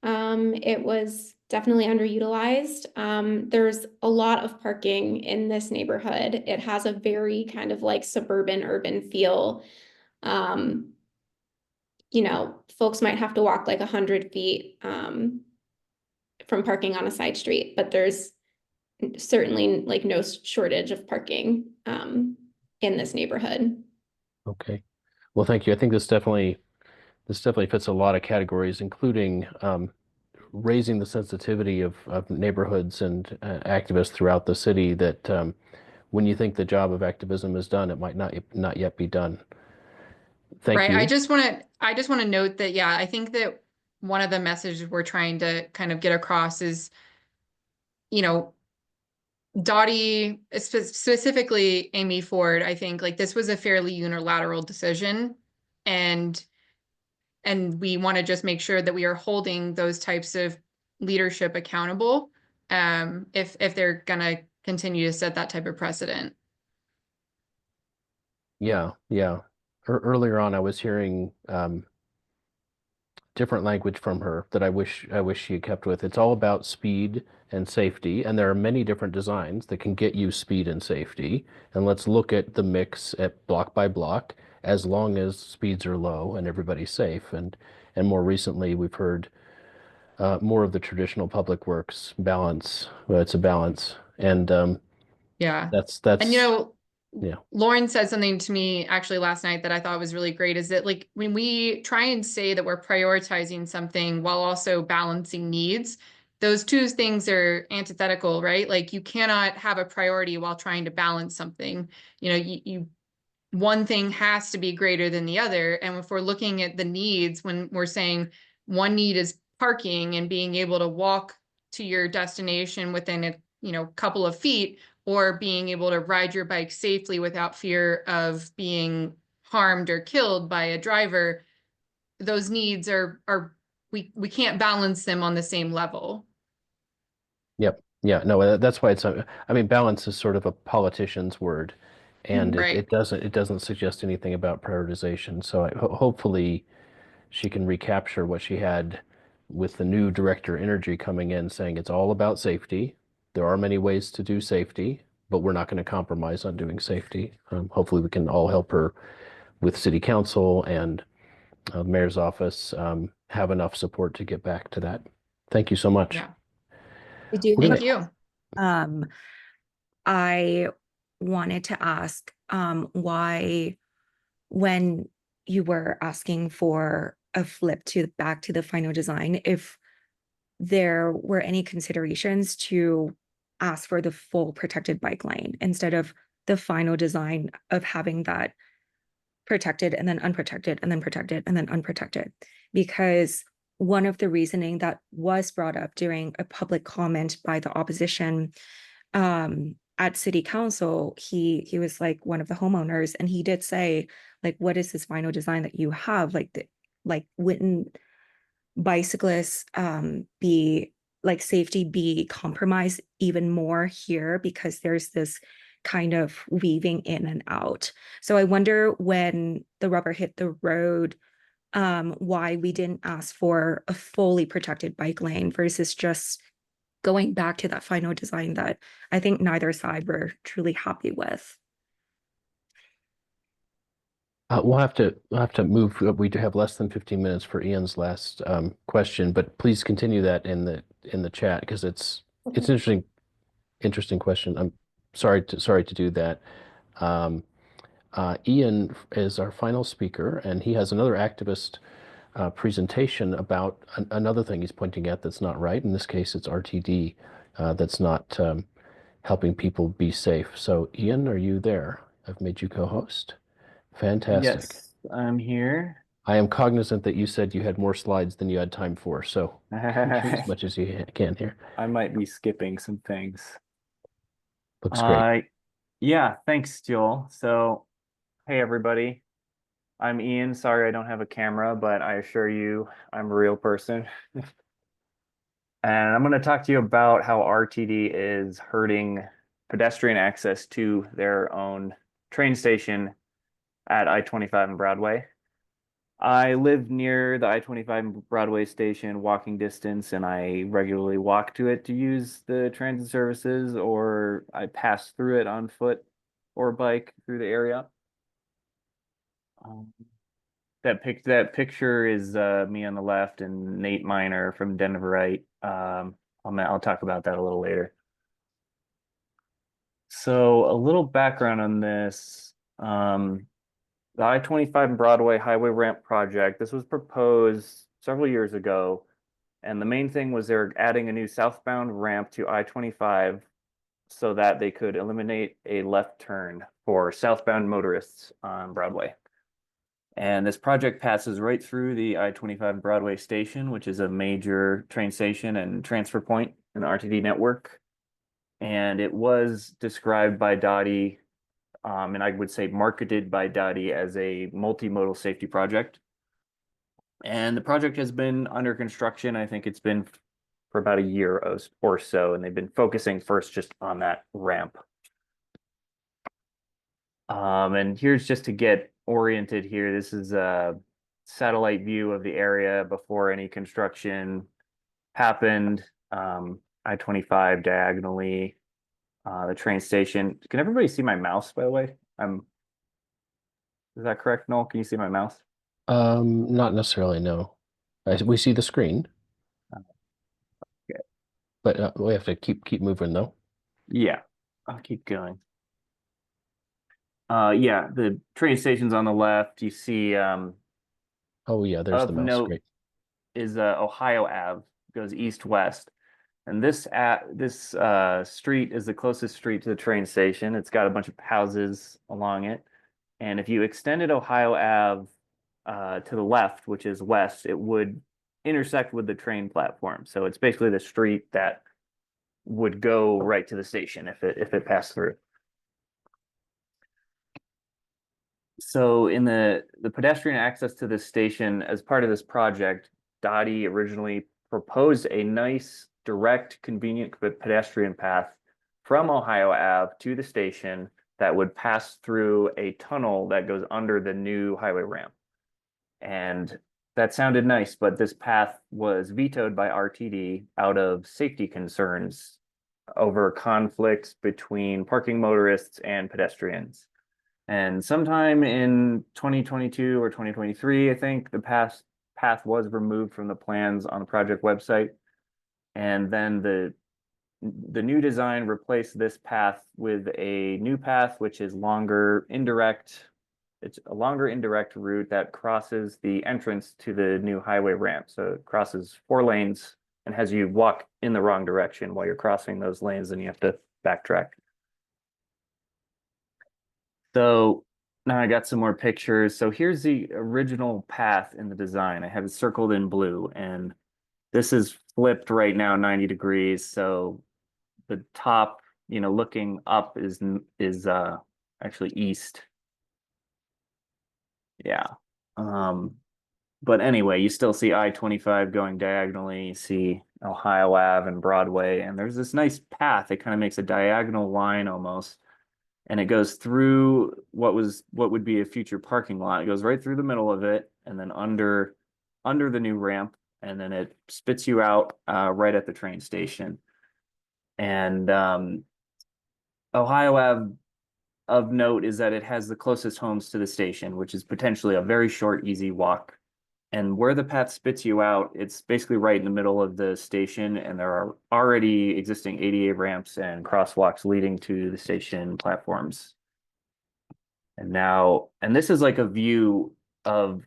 it was definitely underutilized. There's a lot of parking in this neighborhood. It has a very kind of like suburban urban feel. Folks might have to walk like 100 feet from parking on a side street, but there's certainly like no shortage of parking in this neighborhood. Okay. Well, thank you. I think this definitely fits a lot of categories, including raising the sensitivity of neighborhoods and activists throughout the city, that when you think the job of activism is done, it might not yet be done. Thank you. I just want to note that, yeah, I think that one of the messages we're trying to kind of get across is, DOTI, specifically Amy Ford, I think like this was a fairly unilateral decision, and we want to just make sure that we are holding those types of leadership accountable if they're gonna continue to set that type of precedent. Yeah. Earlier on, I was hearing different language from her that I wish she had kept with. It's all about speed and safety, and there are many different designs that can get you speed and safety. And let's look at the mix at block by block, as long as speeds are low and everybody's safe. And more recently, we've heard more of the traditional public works balance. Well, it's a balance, and Yeah. that's And yeah. Lauren said something to me actually last night that I thought was really great, is that like when we try and say that we're prioritizing something while also balancing needs, those two things are antithetical, right? Like you cannot have a priority while trying to balance something. One thing has to be greater than the other. And if we're looking at the needs, when we're saying one need is parking and being able to walk to your destination within a, couple of feet, or being able to ride your bike safely without fear of being harmed or killed by a driver, those needs we can't balance them on the same level. Yep. Yeah, no, that's why I mean, balance is sort of a politician's word, and Right. it doesn't suggest anything about prioritization. So hopefully she can recapture what she had with the new director energy coming in, saying it's all about safety. There are many ways to do safety, but we're not going to compromise on doing safety. Hopefully we can all help her with city council and mayor's office have enough support to get back to that. Thank you so much. Yeah. I do We're Thank gonna- you. I wanted to ask why, when you were asking for a flip to back to the final design, if there were any considerations to ask for the full protected bike lane instead of the final design of having that protected and then unprotected and then protected and then unprotected. Because one of the reasoning that was brought up during a public comment by the opposition at city council, he was like one of the homeowners, and he did say, like, what is this final design that you have? Like wouldn't bicyclists be like safety be compromised even more here because there's this kind of weaving in and out. So I wonder, when the rubber hit the road, why we didn't ask for a fully protected bike lane versus just going back to that final design that I think neither side were truly happy with. we'll have to move. We do have less than 15 minutes for Ian's last question, but please continue that in the chat, because it's interesting question. I'm sorry to do that. Ian is our final speaker, and he has another activist presentation about another thing he's pointing at that's not right. In this case, it's RTD that's not helping people be safe. So, Ian, are you there? I've made you co-host. Fantastic. Yes, I'm here. I am cognizant that you said you had more slides than you had time for, so as much as you can here. I might be skipping some things. Looks great. Yeah, thanks, Joel. So, hey, everybody. I'm Ian. Sorry I don't have a camera, but I assure you I'm a real person. And I'm going to talk to you about how RTD is hurting pedestrian access to their own train station at I-25 and Broadway. I live near the I-25 and Broadway station, walking distance, and I regularly walk to it to use the transit services, or I pass through it on foot or bike through the area. That picture is me on the left and Nate Miner from Denver, right? I'll talk about that a little later. So a little background on this. The I-25 and Broadway highway ramp project, this was proposed several years ago, and the main thing was they're adding a new southbound ramp to I-25 so that they could eliminate a left turn for southbound motorists on Broadway. And this project passes right through the I-25 Broadway station, which is a major train station and transfer point in the RTD network. And it was described by DOTI, and I would say marketed by DOTI, as a multimodal safety project. And the project has been under construction. I think it's been for about a year or so, and they've been focusing first just on that ramp. And here's just to get oriented here. This is a satellite view of the area before any construction happened. I-25 diagonally, the train station. Can everybody see my mouse, by the way? Is that correct, Noel? Can you see my mouse? Not necessarily, no. We see the screen. Okay. But we have to keep moving, though. Yeah, I'll keep going. Yeah, the train station's on the left. You see, oh yeah, there's the mouse. Note Great. is Ohio Ave, goes east-west. And this street is the closest street to the train station. It's got a bunch of houses along it. And if you extended Ohio Ave to the left, which is west, it would intersect with the train platform. So it's basically the street that would go right to the station if it passed through. So in the pedestrian access to this station, as part of this project, DOTI originally proposed a nice, direct, convenient pedestrian path from Ohio Ave to the station that would pass through a tunnel that goes under the new highway ramp. And that sounded nice, but this path was vetoed by RTD out of safety concerns over conflicts between parking motorists and pedestrians. And sometime in 2022 or 2023, I think, the path was removed from the plans on the project website. And then the new design replaced this path with a new path, which is longer, indirect. It's a longer indirect route that crosses the entrance to the new highway ramp. So it crosses 4 lanes and has you walk in the wrong direction while you're crossing those lanes, and you have to backtrack. So now I got some more pictures. So here's the original path in the design. I have it circled in blue, and this is flipped right now 90 degrees. So the top, looking up is actually east. Yeah. But anyway, you still see I-25 going diagonally. You see Ohio Ave and Broadway, and there's this nice path. It kind of makes a diagonal line almost. And it goes through what would be a future parking lot. It goes right through the middle of it, and then under the new ramp, and then it spits you out right at the train station. And Ohio Ave, of note, is that it has the closest homes to the station, which is potentially a very short, easy walk. And where the path spits you out, it's basically right in the middle of the station, and there are already existing ADA ramps and crosswalks leading to the station platforms. And this is like a view of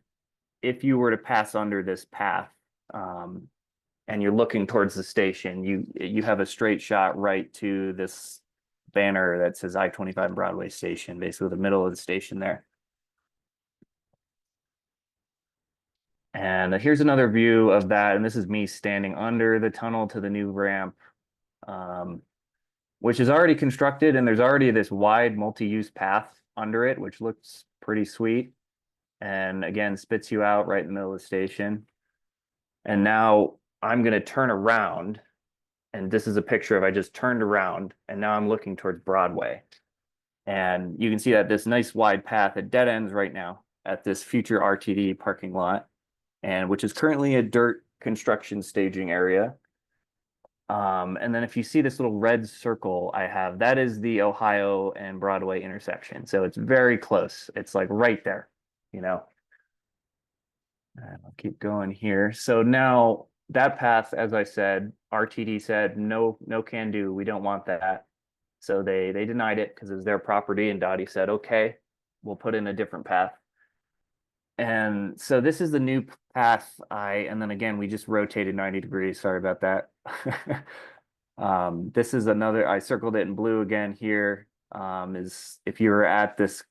if you were to pass under this path, and you're looking towards the station, you have a straight shot right to this banner that says I-25 Broadway Station, basically the middle of the station there. And here's another view of that. And this is me standing under the tunnel to the new ramp, which is already constructed. And there's already this wide multi-use path under it, which looks pretty sweet. And again, spits you out right in the middle of the station. And now I'm going to turn around. And this is a picture of I just turned around, and now I'm looking towards Broadway. And you can see that this nice wide path, it dead ends right now at this future RTD parking lot, and which is currently a dirt construction staging area. And then if you see this little red circle I have, that is the Ohio and Broadway intersection. So it's very close. It's like right there, And I'll keep going here. So now that path, as I said, RTD said, no can do. We don't want that. So they denied it because it was their property, and DOTI said, okay, we'll put in a different path. And so this is the new path. And then again, we just rotated 90 degrees. Sorry about that. This is another, I circled it in blue again here, is if you're at this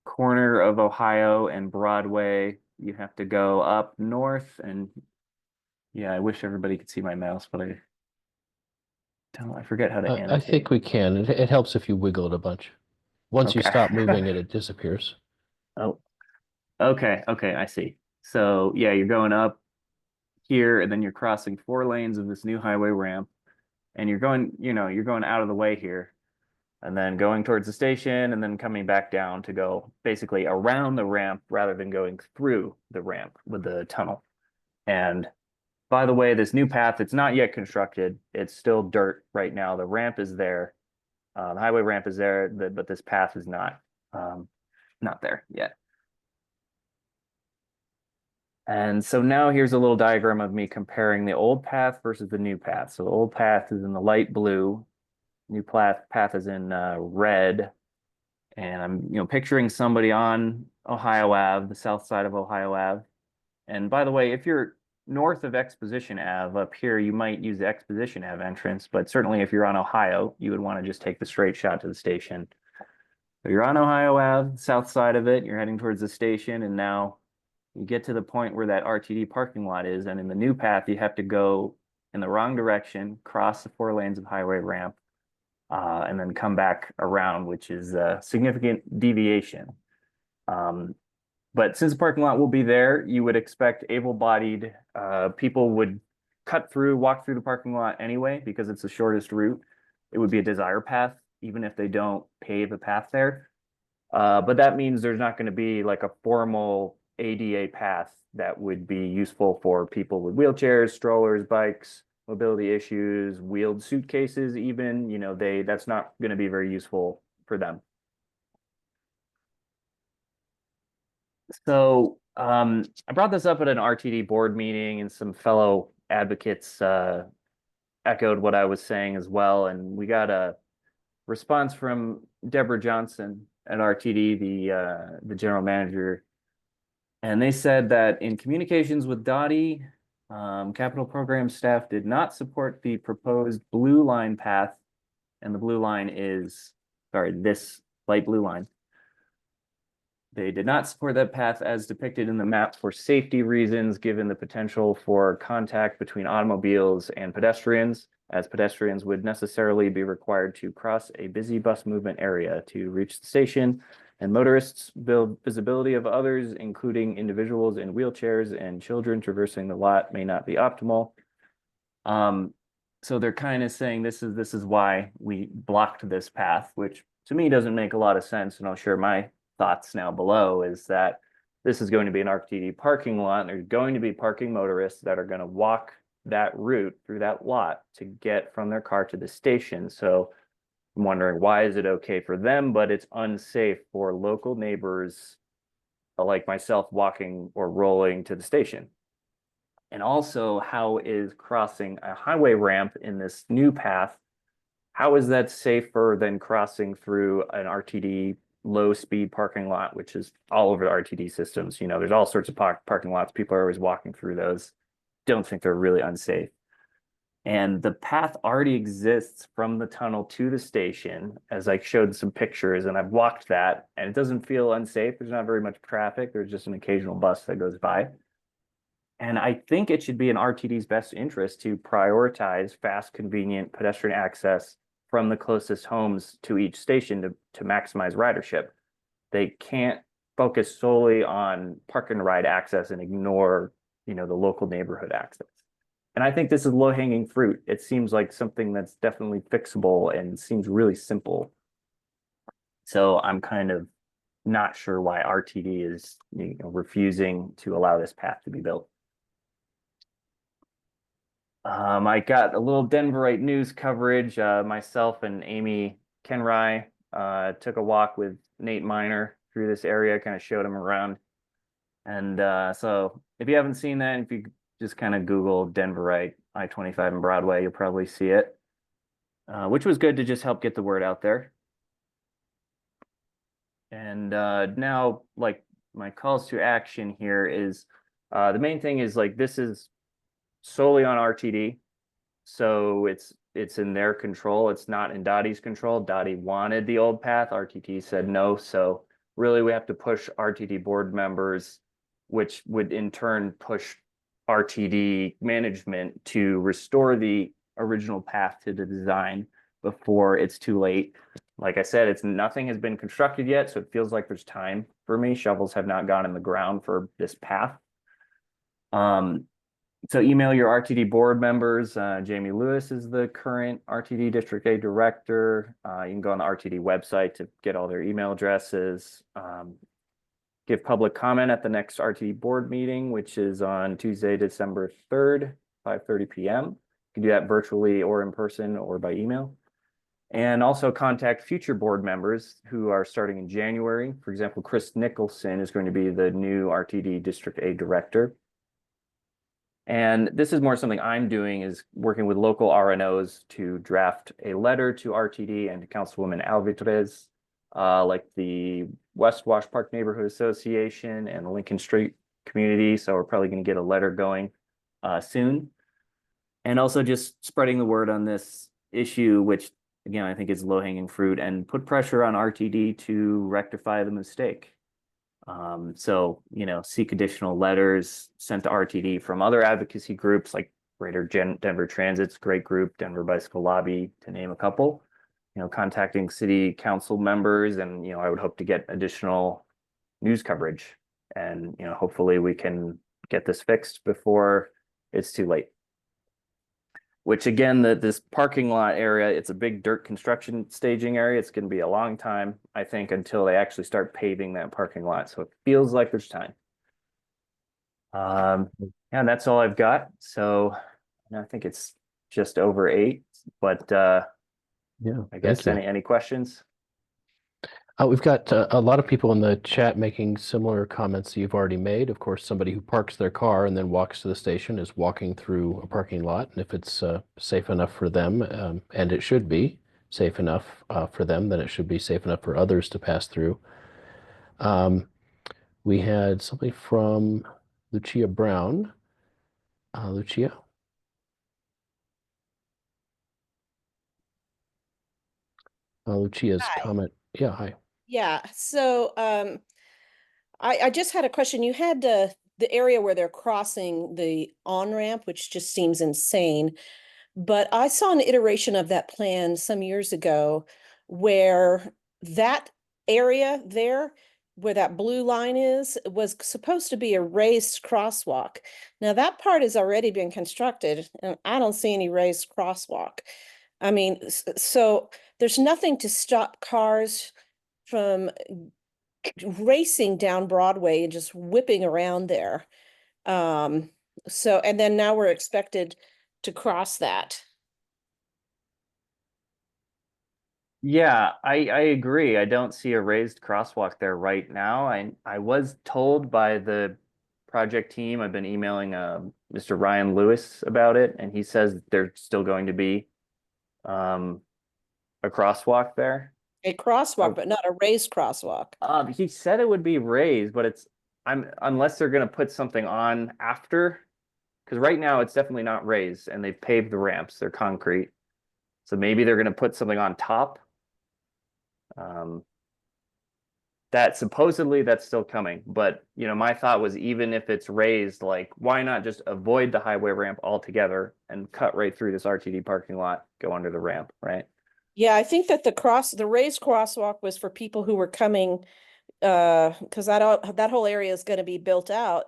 corner of Ohio and Broadway, you have to go up north. And yeah, I wish everybody could see my mouse, but I forget how to annotate. I think we can. It helps if you wiggle it a bunch. Once you stop moving it, it disappears. Oh, okay, I see. So yeah, you're going up here, and then you're crossing 4 lanes of this new highway ramp, and you're going out of the way here, and then going towards the station, and then coming back down to go basically around the ramp rather than going through the ramp with the tunnel. And by the way, this new path, it's not yet constructed. It's still dirt right now. The ramp is there. The highway ramp is there, but this path is not there yet. And so now here's a little diagram of me comparing the old path versus the new path. So the old path is in the light blue. New path is in red. And I'm picturing somebody on Ohio Ave, the south side of Ohio Ave. And by the way, if you're north of Exposition Ave up here, you might use the Exposition Ave entrance, but certainly if you're on Ohio, you would want to just take the straight shot to the station. So you're on Ohio Ave, south side of it, you're heading towards the station, and now you get to the point where that RTD parking lot is, and in the new path, you have to go in the wrong direction, cross the 4 lanes of highway ramp, and then come back around, which is a significant deviation. But since the parking lot will be there, you would expect able-bodied people would walk through the parking lot anyway, because it's the shortest route. It would be a desire path, even if they don't pave a path there. But that means there's not going to be like a formal ADA path that would be useful for people with wheelchairs, strollers, bikes, mobility issues, wheeled suitcases even, that's not going to be very useful for them. So I brought this up at an RTD board meeting, and some fellow advocates echoed what I was saying as well. And we got a response from Deborah Johnson at RTD, the general manager. And they said that in communications with DOTI, capital program staff did not support the proposed blue line path. And the blue line is, this light blue line. They did not support that path as depicted in the map for safety reasons, given the potential for contact between automobiles and pedestrians, as pedestrians would necessarily be required to cross a busy bus movement area to reach the station, and motorists' visibility of others, including individuals in wheelchairs and children traversing the lot, may not be optimal. So they're kind of saying this is why we blocked this path, which to me doesn't make a lot of sense, and I'll share my thoughts now below. Is that this is going to be an RTD parking lot, and there's going to be parking motorists that are going to walk that route through that lot to get from their car to the station. So I'm wondering, why is it okay for them, but it's unsafe for local neighbors like myself walking or rolling to the station? And also, how is crossing a highway ramp in this new path, how is that safer than crossing through an RTD low speed parking lot, which is all over the RTD systems? There's all sorts of parking lots. People are always walking through those. Don't think they're really unsafe. And the path already exists from the tunnel to the station, as I showed some pictures, and I've walked that, and it doesn't feel unsafe. There's not very much traffic. There's just an occasional bus that goes by. And I think it should be in RTD's best interest to prioritize fast, convenient pedestrian access from the closest homes to each station to maximize ridership. They can't focus solely on park and ride access and ignore, the local neighborhood access. And I think this is low-hanging fruit. It seems like something that's definitely fixable and seems really simple. So I'm kind of not sure why RTD is refusing to allow this path to be built. I got a little Denverite news coverage. Myself and Amy Kenry took a walk with Nate Miner through this area, kind of showed him around. And so if you haven't seen that, if you just kind of Google Denverite I-25 and Broadway, you'll probably see it, which was good to just help get the word out there. And now, like, my calls to action here is, the main thing is, like, this is solely on RTD. So it's in their control. It's not in DOTI's control. DOTI wanted the old path. RTD said no. So really we have to push RTD board members, which would in turn push RTD management to restore the original path to the design before it's too late. Like I said, nothing has been constructed yet, so it feels like there's time for me. Shovels have not gone in the ground for this path. So email your RTD board members. Jamie Lewis is the current RTD District A director. You can go on the RTD website to get all their email addresses. Give public comment at the next RTD board meeting, which is on Tuesday, December 3rd, 5:30 p.m. You can do that virtually or in person or by email. And also contact future board members who are starting in January. For example, Chris Nicholson is going to be the new RTD District A director. And this is more something I'm doing, is working with local RNOs to draft a letter to RTD and to Councilwoman Alvarez, like the West Wash Park Neighborhood Association and the Lincoln Street community. So we're probably going to get a letter going soon. And also just spreading the word on this issue, which again, I think is low-hanging fruit, and put pressure on RTD to rectify the mistake. So, seek additional letters sent to RTD from other advocacy groups like Greater Denver Transit's great group, Denver Bicycle Lobby, to name a couple. Contacting city council members, and I would hope to get additional news coverage, and hopefully we can get this fixed before it's too late. Which again, this parking lot area, it's a big dirt construction staging area. It's going to be a long time, I think, until they actually start paving that parking lot. So it feels like there's time. Yeah, that's all I've got. So I think it's just over 8, but Yeah, I guess any questions? We've got a lot of people in the chat making similar comments you've already made. Of course, somebody who parks their car and then walks to the station is walking through a parking lot. And if it's safe enough for them, and it should be safe enough for them, then it should be safe enough for others to pass through. We had something from Lucia Brown. Lucia? Lucia's Hi. comment. Yeah, hi. Yeah, so I just had a question. You had the area where they're crossing the on-ramp, which just seems insane. But I saw an iteration of that plan some years ago where that area there, where that blue line is, was supposed to be a raised crosswalk. Now that part has already been constructed, and I don't see any raised crosswalk. I mean, so there's nothing to stop cars from racing down Broadway and just whipping around there. And then now we're expected to cross that. Yeah, I agree. I don't see a raised crosswalk there right now. I was told by the project team, I've been emailing Mr. Ryan Lewis about it, and he says there's still going to be a crosswalk there. A crosswalk, but not a raised crosswalk. He said it would be raised, but unless they're going to put something on after, because right now it's definitely not raised, and they've paved the ramps, they're concrete. So maybe they're going to put something on top. That supposedly that's still coming, but my thought was, even if it's raised, like, why not just avoid the highway ramp altogether and cut right through this RTD parking lot, go under the ramp, right? Yeah, I think that the raised crosswalk was for people who were coming, because that whole area is going to be built out.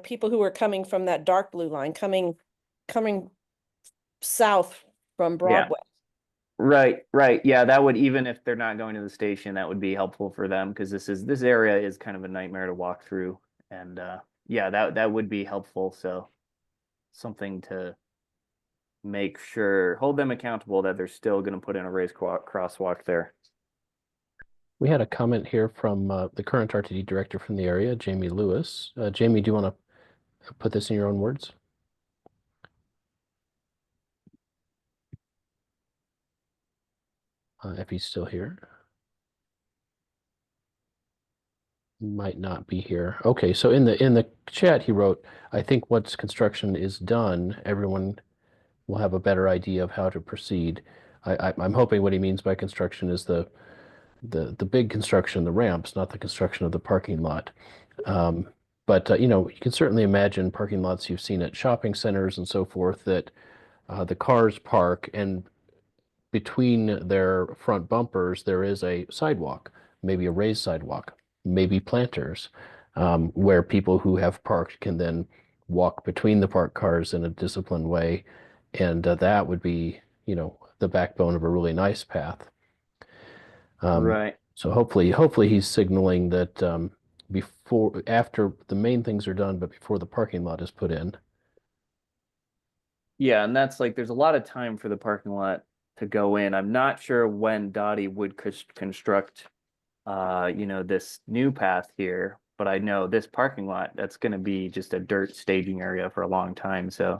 People who are coming from that dark blue line, coming south from Broadway. Yeah. Right. Yeah, that would, even if they're not going to the station, that would be helpful for them, because this area is kind of a nightmare to walk through, and yeah, that would be helpful. So something to make sure, hold them accountable that they're still going to put in a raised crosswalk there. We had a comment here from the current RTD director from the area, Jamie Lewis. Jamie, do you want to put this in your own words? If he's still here. Might not be here. Okay, so in the chat he wrote, I think once construction is done, everyone will have a better idea of how to proceed. I'm hoping what he means by construction is the big construction, the ramps, not the construction of the parking lot. But you can certainly imagine parking lots you've seen at shopping centers and so forth, that the cars park, and between their front bumpers there is a sidewalk, maybe a raised sidewalk, maybe planters, where people who have parked can then walk between the parked cars in a disciplined way, and that would be, the backbone of a really nice path. Right. So hopefully he's signaling that after the main things are done, but before the parking lot is put in. Yeah, and that's like, there's a lot of time for the parking lot to go in. I'm not sure when DOTI would construct this new path here, but I know this parking lot, that's going to be just a dirt staging area for a long time. So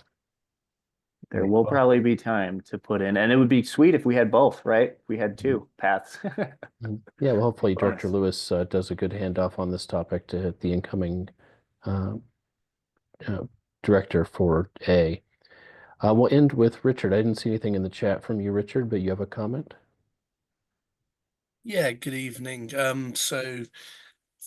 there will probably be time to put in, and it would be sweet if we had both, right? If we had two paths. Yeah, well, hopefully Director Lewis does a good handoff on this topic to the incoming director for A. We'll end with Richard. I didn't see anything in the chat from you, Richard, but you have a comment? Yeah, good evening. So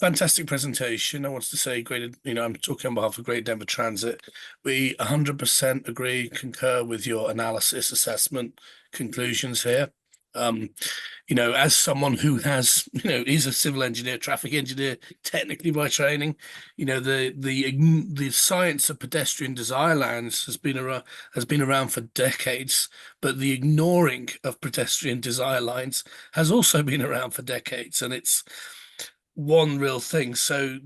fantastic presentation. I want to say great, I'm talking on behalf of Great Denver Transit. We 100% agree, concur with your analysis, assessment, conclusions here. As someone who has, is a civil engineer, traffic engineer, technically by training, the science of pedestrian desire lines has been around for decades, but the ignoring of pedestrian desire lines has also been around for decades, and it's one real thing. So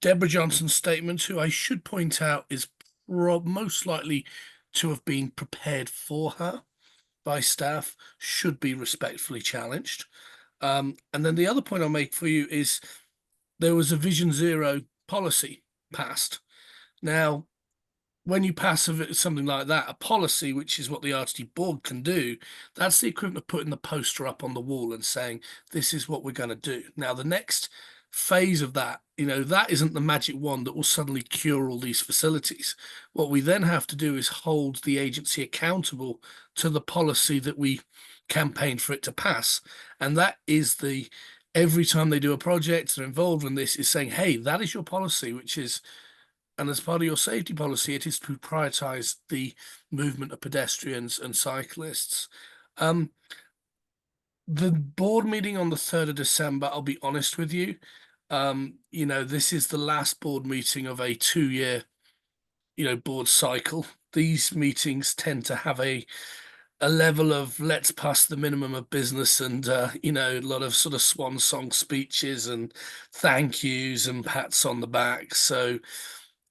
Deborah Johnson's statement, who I should point out is most likely to have been prepared for her by staff, should be respectfully challenged. And then the other point I'll make for you is there was a Vision Zero policy passed. Now, when you pass something like that, a policy, which is what the RTD board can do, that's the equivalent of putting the poster up on the wall and saying, this is what we're going to do. Now, the next phase of that, that isn't the magic wand that will suddenly cure all these facilities. What we then have to do is hold the agency accountable to the policy that we campaigned for it to pass. And that is every time they do a project, they're involved in this, is saying, hey, that is your policy, and as part of your safety policy, it is to prioritize the movement of pedestrians and cyclists. The board meeting on the 3rd of December, I'll be honest with you, this is the last board meeting of a 2-year, board cycle. These meetings tend to have a level of let's pass the minimum of business and, a lot of sort of swan song speeches and thank yous and pats on the back. So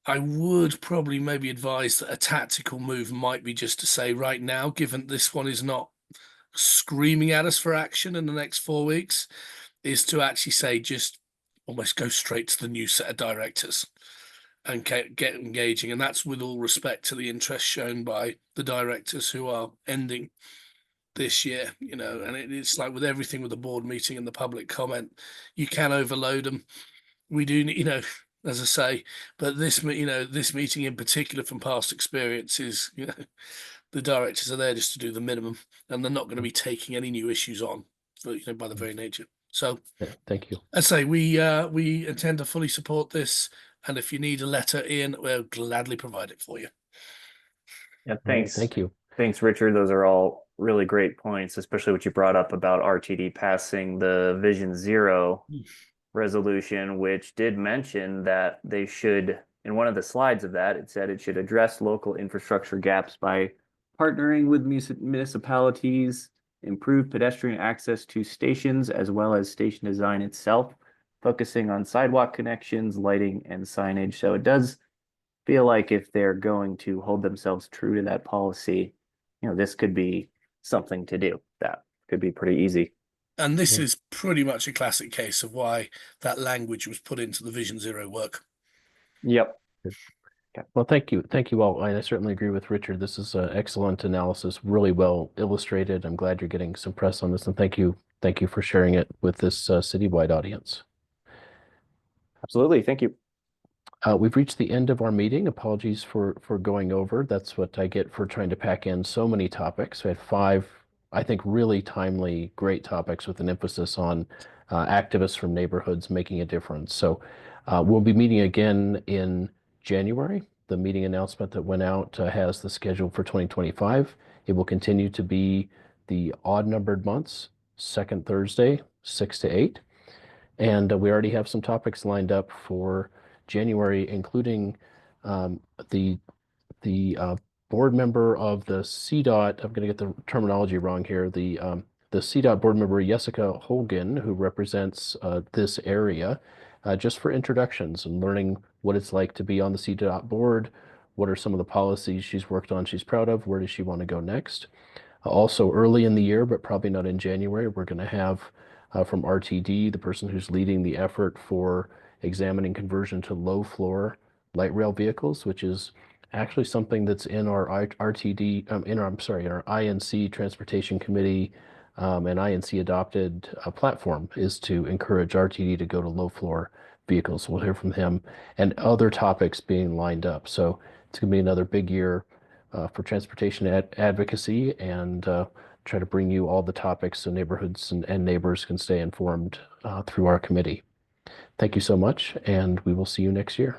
I would probably maybe advise that a tactical move might be just to say right now, given this one is not screaming at us for action in the next 4 weeks, is to actually say just almost go straight to the new set of directors and get engaging. And that's with all respect to the interest shown by the directors who are ending this year, and it's like with everything with the board meeting and the public comment, you can overload them. We do, as I say, but this meeting in particular, from past experience, is, the directors are there just to do the minimum, and they're not going to be taking any new issues on, by the very nature. So, thank you. I say we intend to fully support this, and if you need a letter, Ian, we'll gladly provide it for you. Yeah, thanks. Thank you. Thanks, Richard. Those are all really great points, especially what you brought up about RTD passing the Vision Zero resolution, which did mention that they should, in one of the slides of that, it said it should address local infrastructure gaps by partnering with municipalities, improve pedestrian access to stations, as well as station design itself, focusing on sidewalk connections, lighting, and signage. So it does feel like if they're going to hold themselves true to that policy, this could be something to do. That could be pretty easy. And this is pretty much a classic case of why that language was put into the Vision Zero work. Yep. Okay. Well, thank you all. I certainly agree with Richard. This is an excellent analysis, really well illustrated. I'm glad you're getting some press on this, and thank you for sharing it with this citywide audience. Absolutely. Thank you. We've reached the end of our meeting. Apologies for going over. That's what I get for trying to pack in so many topics. We had 5, I think, really timely, great topics with an emphasis on activists from neighborhoods making a difference. So we'll be meeting again in January. The meeting announcement that went out has the schedule for 2025. It will continue to be the odd-numbered months, second Thursday, 6 to 8. And we already have some topics lined up for January, including the board member of the CDOT. I'm going to get the terminology wrong here. The CDOT board member, Jessica Hogan, who represents this area, just for introductions and learning what it's like to be on the CDOT board. What are some of the policies she's worked on, she's proud of? Where does she want to go next? Also early in the year, but probably not in January, we're going to have from RTD, the person who's leading the effort for examining conversion to low floor light rail vehicles, which is actually something that's in our RTD, in our INC Transportation Committee and INC adopted platform, is to encourage RTD to go to low floor vehicles. We'll hear from him and other topics being lined up. So it's going to be another big year for transportation advocacy, and try to bring you all the topics so neighborhoods and neighbors can stay informed through our committee. Thank you so much, and we will see you next year.